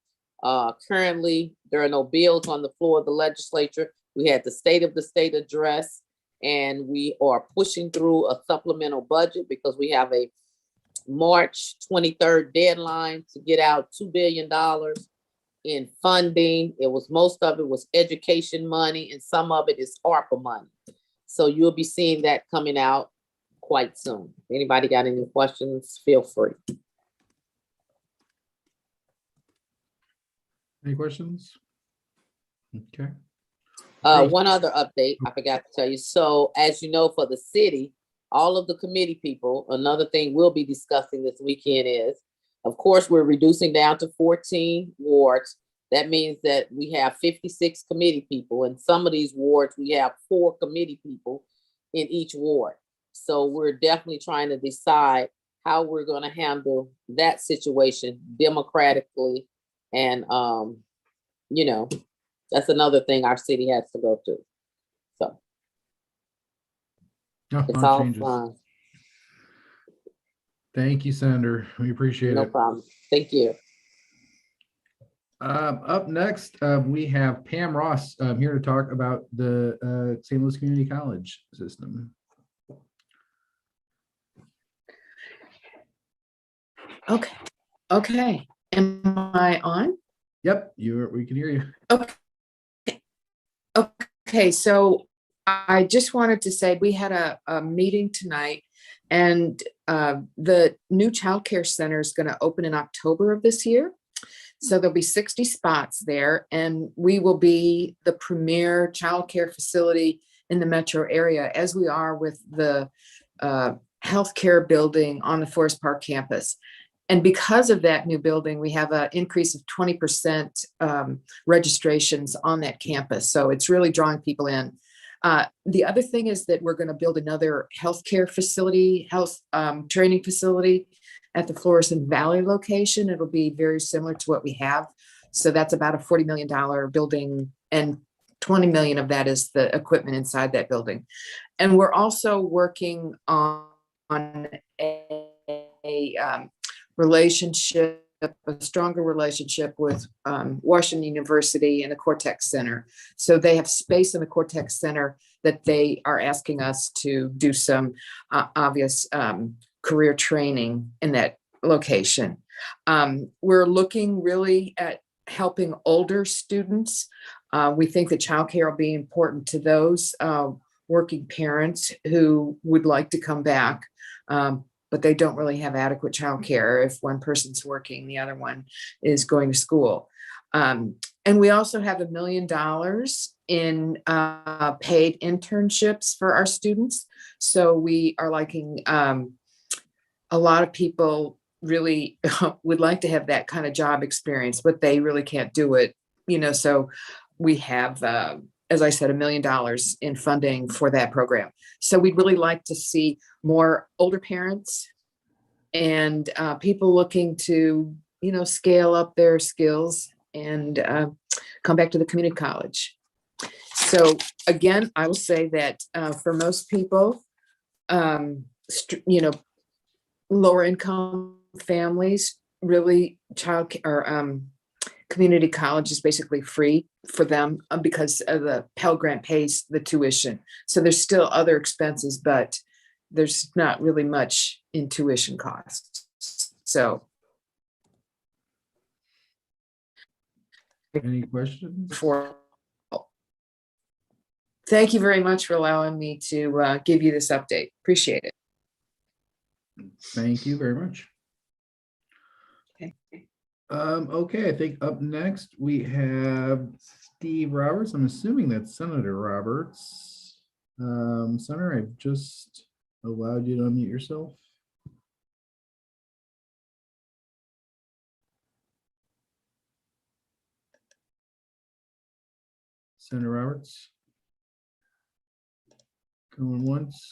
Currently, there are no bills on the floor of the legislature. We had the State of the State address, and we are pushing through a supplemental budget because we have a March 23rd deadline to get out $2 billion in funding. Most of it was education money, and some of it is ARPA money. So you'll be seeing that coming out quite soon. If anybody got any questions, feel free. Any questions? Okay. One other update I forgot to tell you. So as you know, for the city, all of the committee people, another thing we'll be discussing this weekend is, of course, we're reducing down to 14 wards. That means that we have 56 committee people. In some of these wards, we have 4 committee people in each ward. So we're definitely trying to decide how we're going to handle that situation democratically. And, that's another thing our city has to go through. So it's all changes. fun. Thank you, Senator. We appreciate No it. problem. Thank you. Up next, we have Pam Ross here to talk about the St. Louis Community College system. Okay. Am I on? Yep, we can hear you. Okay, so I just wanted to say we had a meeting tonight, and the new child care center is going to open in October of this year. So there'll be 60 spots there, and we will be the premier child care facility in the metro area, as we are with the healthcare building on the Forest Park campus. And because of that new building, we have an increase of 20% registrations on that campus. So it's really drawing people in. The other thing is that we're going to build another healthcare facility, training facility at the Florissant Valley location. It'll be very similar to what we have. So that's about a $40 million building, and 20 million of that is the equipment inside that building. And we're also working on a relationship a stronger relationship with Washington University and the Cortex Center. So they have space in the Cortex Center that they are asking us to do some obvious career training in that location. We're looking really at helping older students. We think that childcare will be important to those working parents who would like to come back, but they don't really have adequate childcare. If one person's working, the other one is going to school. And we also have $1 million in paid internships for our students. So we are liking, a lot of people really would like to have that kind of job experience, but they really can't do it, so we have, as I said, $1 million in funding for that program. So we'd really like to see more older parents and people looking to, scale up their skills and come back to the community college. So again, I will say that for most people, lower income families, really community college is basically free for them because of the Pell Grant pays the tuition. So there's still other expenses, but there's not really much in tuition costs. So Any questions? Thank you very much for allowing me to give you this update. Appreciate it. Thank you very much. Okay. Okay, I think up next we have Steve Roberts. I'm assuming that's Senator Roberts. Senator, I've just allowed you to unmute yourself. Senator Roberts. Going once.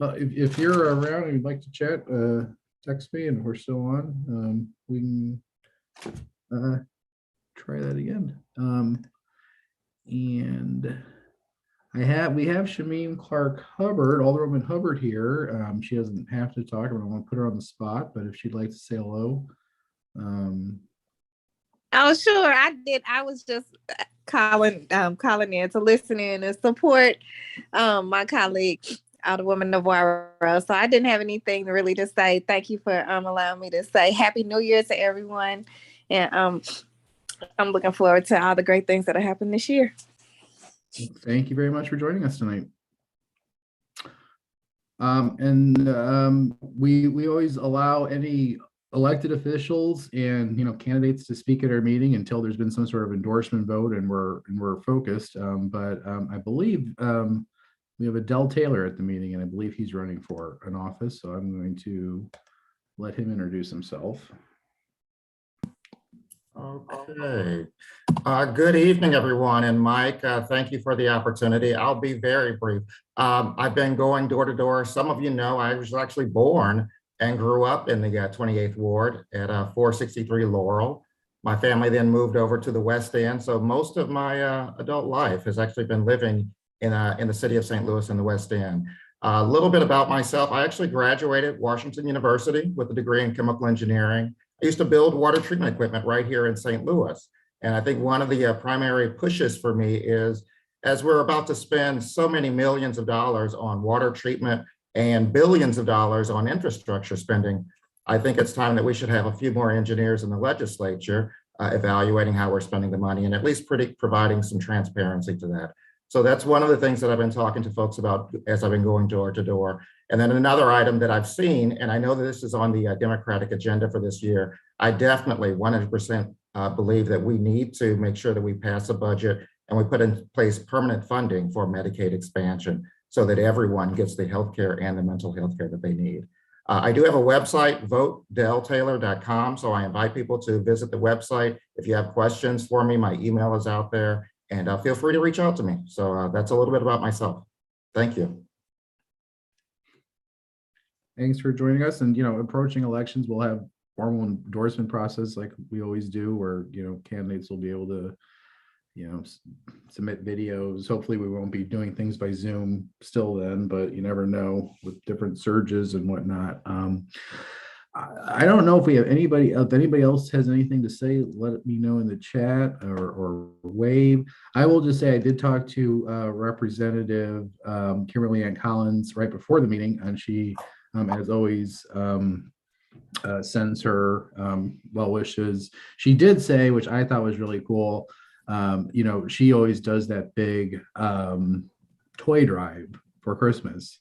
If you're around and you'd like to chat, text me, and if we're still on, we can try that again. And we have Shameen Clark Hubbard, Alderwoman Hubbard here. She doesn't have to talk. I don't want to put her on the spot, but if she'd like to say hello. Oh, sure. I did. I was just calling in to listen in and support my colleague, Alderwoman Navarro. So I didn't have anything really to say. Thank you for allowing me to say Happy New Year to everyone. And I'm looking forward to all the great things that are happening this year. Thank you very much for joining us tonight. We always allow any elected officials and candidates to speak at our meeting until there's been some sort of endorsement vote and we're focused. I believe we have Adele Taylor at the meeting, and I believe he's running for an office. So I'm going to let him introduce himself. Okay. Good evening, everyone. And Mike, thank you for the opportunity. I'll be very brief. I've been going door to door. Some of you know I was actually born and grew up in the 28th Ward at 463 Laurel. My family then moved over to the West End. So most of my adult life has actually been living in the city of St. Louis in the West End. A little bit about myself. I actually graduated Washington University with a degree in chemical engineering. I used to build water treatment equipment right here in St. Louis. And I think one of the primary pushes for me is, as we're about to spend so many millions of dollars on water treatment and billions of dollars on infrastructure spending, I think it's time that we should have a few more engineers in the legislature evaluating how we're spending the money and at least providing some transparency to that. So that's one of the things that I've been talking to folks about as I've been going door to door. And then another item that I've seen, and I know that this is on the Democratic agenda for this year, I definitely 100% believe that we need to make sure that we pass a budget and we put in place permanent funding for Medicaid expansion so that everyone gets the healthcare and the mental health care that they need. I do have a website, votedeltaylor.com. So I invite people to visit the website. If you have questions for me, my email is out there, and feel free to reach out to me. So that's a little bit about myself. Thank you. Thanks for joining us. And, approaching elections, we'll have formal endorsement process like we always do, where, candidates will be able to, submit videos. Hopefully we won't be doing things by Zoom still then, but you never know with different surges and whatnot. I don't know if we have anybody, if anybody else has anything to say, let me know in the chat or wave. I will just say I did talk to Representative Kimberly Ann Collins right before the meeting, and she, as always, sends her well wishes. She did say, which I thought was really cool, you know, she always does that big toy drive for Christmas.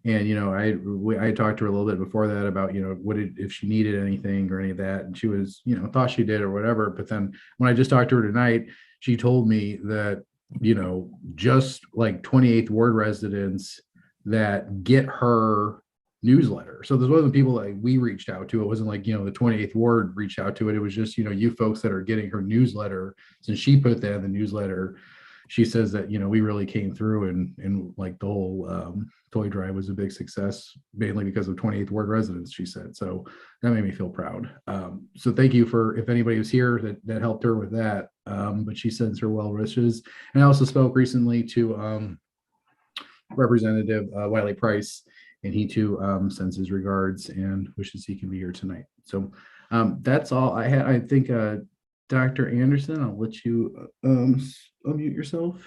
And, you know, I talked to her a little bit before that about, you know, if she needed anything or any of that. And she was, you know, thought she did or whatever. But then when I just talked to her tonight, she told me that, you know, just like 28th Ward residents that get her newsletter. So this wasn't people that we reached out to. It wasn't like, you know, the 28th Ward reached out to it. It was just, you know, you folks that are getting her newsletter. Since she put that in the newsletter, she says that, you know, we really came through and like the whole toy drive was a big success, mainly because of 28th Ward residents, she said. So that made me feel proud. So thank you for, if anybody was here that helped her with that. But she sends her well wishes. And I also spoke recently to Representative Wiley Price, and he too sends his regards and wishes he can be here tonight. So that's all I had. I think Dr. Anderson, I'll let you unmute yourself.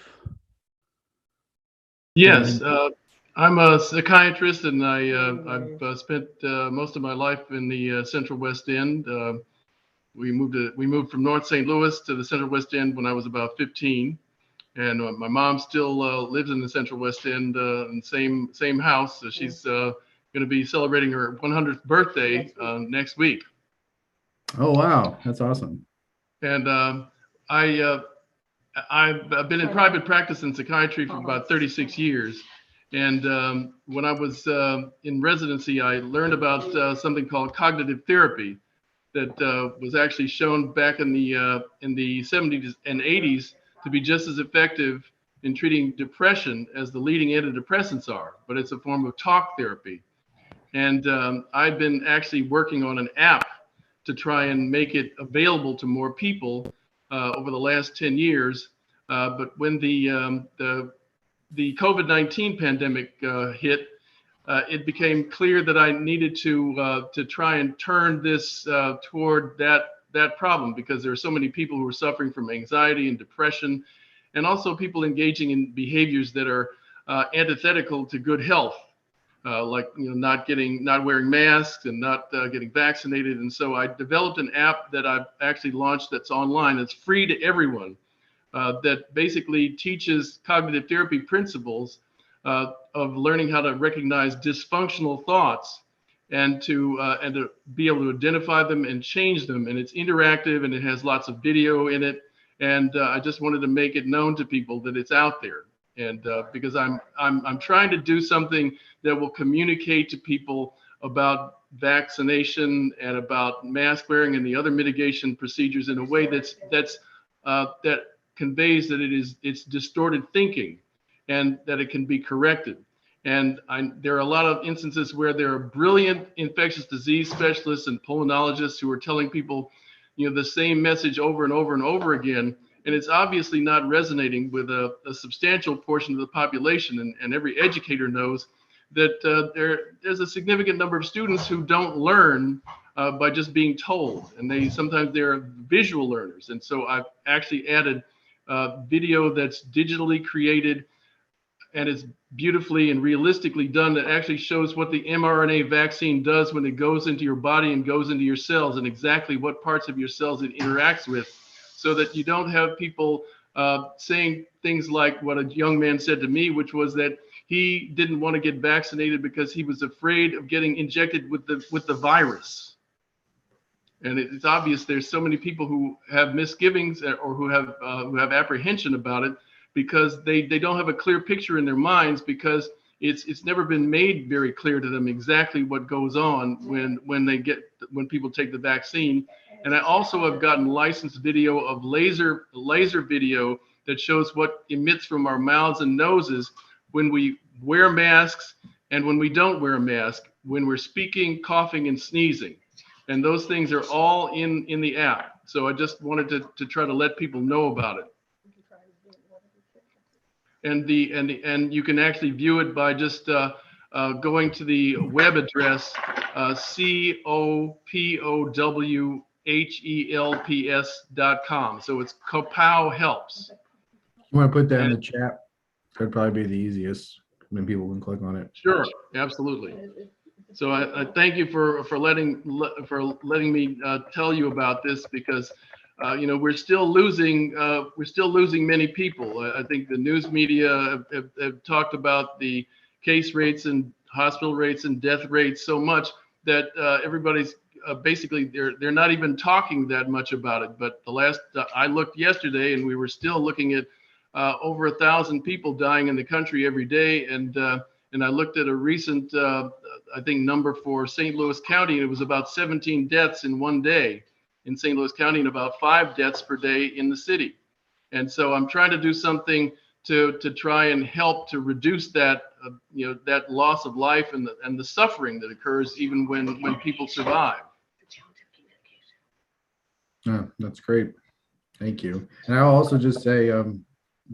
Yes, I'm a psychiatrist, and I've spent most of my life in the Central West End. We moved from North St. Louis to the Central West End when I was about 15, and my mom still lives in the Central West End in the same house. So she's going to be celebrating her 100th birthday next week. Oh wow, that's awesome. And I've been in private practice in psychiatry for about 36 years. And when I was in residency, I learned about something called cognitive therapy that was actually shown back in the 70s and 80s to be just as effective in treating depression as the leading antidepressants are, but it's a form of talk therapy. And I've been actually working on an app to try and make it available to more people over the last 10 years. But when the COVID-19 pandemic hit, it became clear that I needed to try and turn this toward that problem, because there are so many people who are suffering from anxiety and depression, and also people engaging in behaviors that are antithetical to good health. Like, you know, not wearing masks and not getting vaccinated. And so I developed an app that I've actually launched that's online. It's free to everyone, that basically teaches cognitive therapy principles of learning how to recognize dysfunctional thoughts and to be able to identify them and change them. And it's interactive, and it has lots of video in it. And I just wanted to make it known to people that it's out there. And because I'm trying to do something that will communicate to people about vaccination and about mask wearing and the other mitigation procedures in a way that conveys that it's distorted thinking, and that it can be corrected. And there are a lot of instances where there are brilliant infectious disease specialists and pulmonologists who are telling people, you know, the same message over and over and over again. And it's obviously not resonating with a substantial portion of the population. And every educator knows that there's a significant number of students who don't learn by just being told. And sometimes they're visual learners. And so I've actually added video that's digitally created, and it's beautifully and realistically done, that actually shows what the mRNA vaccine does when it goes into your body and goes into your cells, and exactly what parts of your cells it interacts with, so that you don't have people saying things like what a young man said to me, which was that he didn't want to get vaccinated because he was afraid of getting injected with the virus. And it's obvious there's so many people who have misgivings or who have apprehension about it, because they don't have a clear picture in their minds, because it's never been made very clear to them exactly what goes on when people take the vaccine. And I also have gotten licensed video of laser video that shows what emits from our mouths and noses when we wear masks and when we don't wear a mask, when we're speaking, coughing, and sneezing. And those things are all in the app. So I just wanted to try to let people know about it. And you can actually view it by just going to the web address COPOWHELPS.com. So it's Copow Helps. You want to put that in the chat? That'd probably be the easiest. Then people can click on it. Sure, absolutely. So I thank you for letting me tell you about this, because you know, we're still losing many people. I think the news media have talked about the case rates and hospital rates and death rates so much that everybody's basically they're not even talking that much about it. But the last I looked yesterday, and we were still looking at over 1,000 people dying in the country every day. And I looked at a recent I think number for St. Louis County, and it was about 17 deaths in one day in St. Louis County, and about 5 deaths per day in the city. And so I'm trying to do something to try and help to reduce that you know, that loss of life and the suffering that occurs even when people survive. Yeah, that's great. Thank you. And I'll also just say,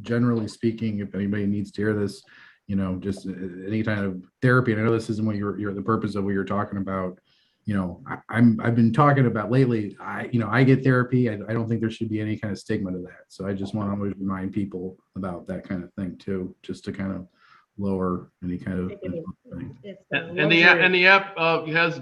generally speaking, if anybody needs to hear this, you know, just any kind of therapy. And I know this isn't what you're the purpose of what you're talking about. You know, I've been talking about lately. I get therapy. I don't think there should be any kind of stigma to that. So I just want to always remind people about that kind of thing too, just to kind of lower any kind of thing. And the app has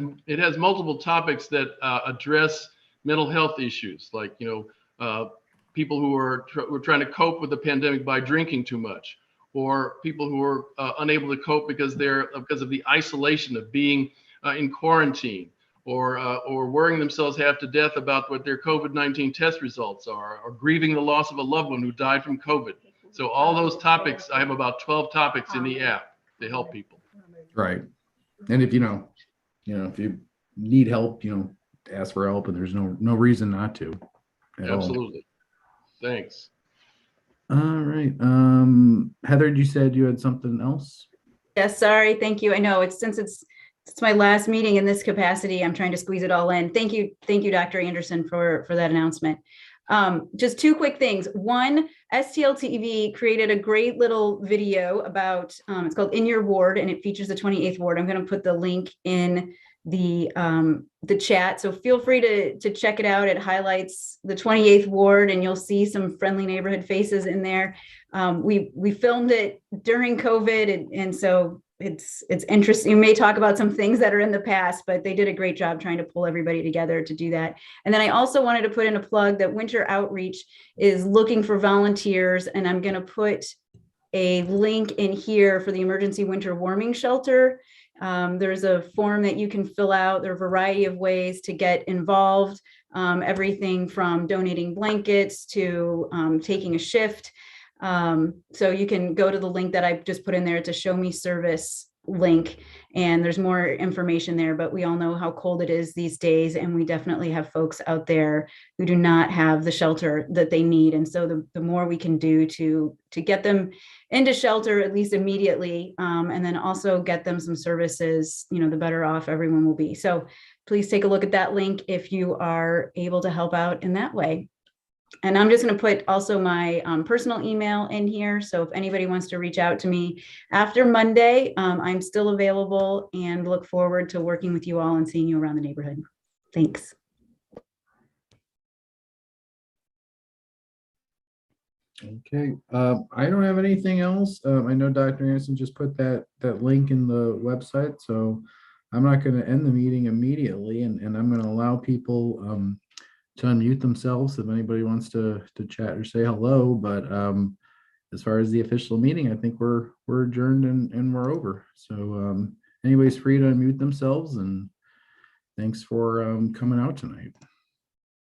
multiple topics that address mental health issues, like, you know, people who are trying to cope with the pandemic by drinking too much, or people who are unable to cope because of the isolation of being in quarantine, or worrying themselves half to death about what their COVID-19 test results are, or grieving the loss of a loved one who died from COVID. So all those topics, I have about 12 topics in the app to help people. Right. And if if you need help, ask for help, and there's no reason not to. Absolutely. Thanks. All right. Heather, you said you had something else? Yes, sorry. Thank you. I know since it's my last meeting in this capacity, I'm trying to squeeze it all in. Thank you, Dr. Anderson, for that announcement. Just 2 quick things. One, STL TV created a great little video about, it's called In Your Ward, and it features the 28th ward. I'm going to put the link in the chat, so feel free to check it out. It highlights the 28th ward, and you'll see some friendly neighborhood faces in there. We filmed it during COVID, and so it's interesting. You may talk about some things that are in the past, but they did a great job trying to pull everybody together to do that. And then I also wanted to put in a plug that Winter Outreach is looking for volunteers, and I'm going to put a link in here for the emergency winter warming shelter. There's a form that you can fill out. There are a variety of ways to get involved, everything from donating blankets to taking a shift. So you can go to the link that I just put in there. It's a show me service link, and there's more information there, but we all know how cold it is these days, and we definitely have folks out there who do not have the shelter that they need. And so the more we can do to get them into shelter, at least immediately, and then also get them some services, the better off everyone will be. So please take a look at that link if you are able to help out in that way. And I'm just going to put also my personal email in here. So if anybody wants to reach out to me after Monday, I'm still available and look forward to working with you all and seeing you around the neighborhood. Thanks. Okay. I don't have anything else. I know Dr. Anderson just put that link in the website, so I'm not going to end the meeting immediately, and I'm going to allow people to unmute themselves if anybody wants to chat or say hello. But as far as the official meeting, I think we're adjourned and we're over. So anybody's free to unmute themselves, and thanks for coming out tonight.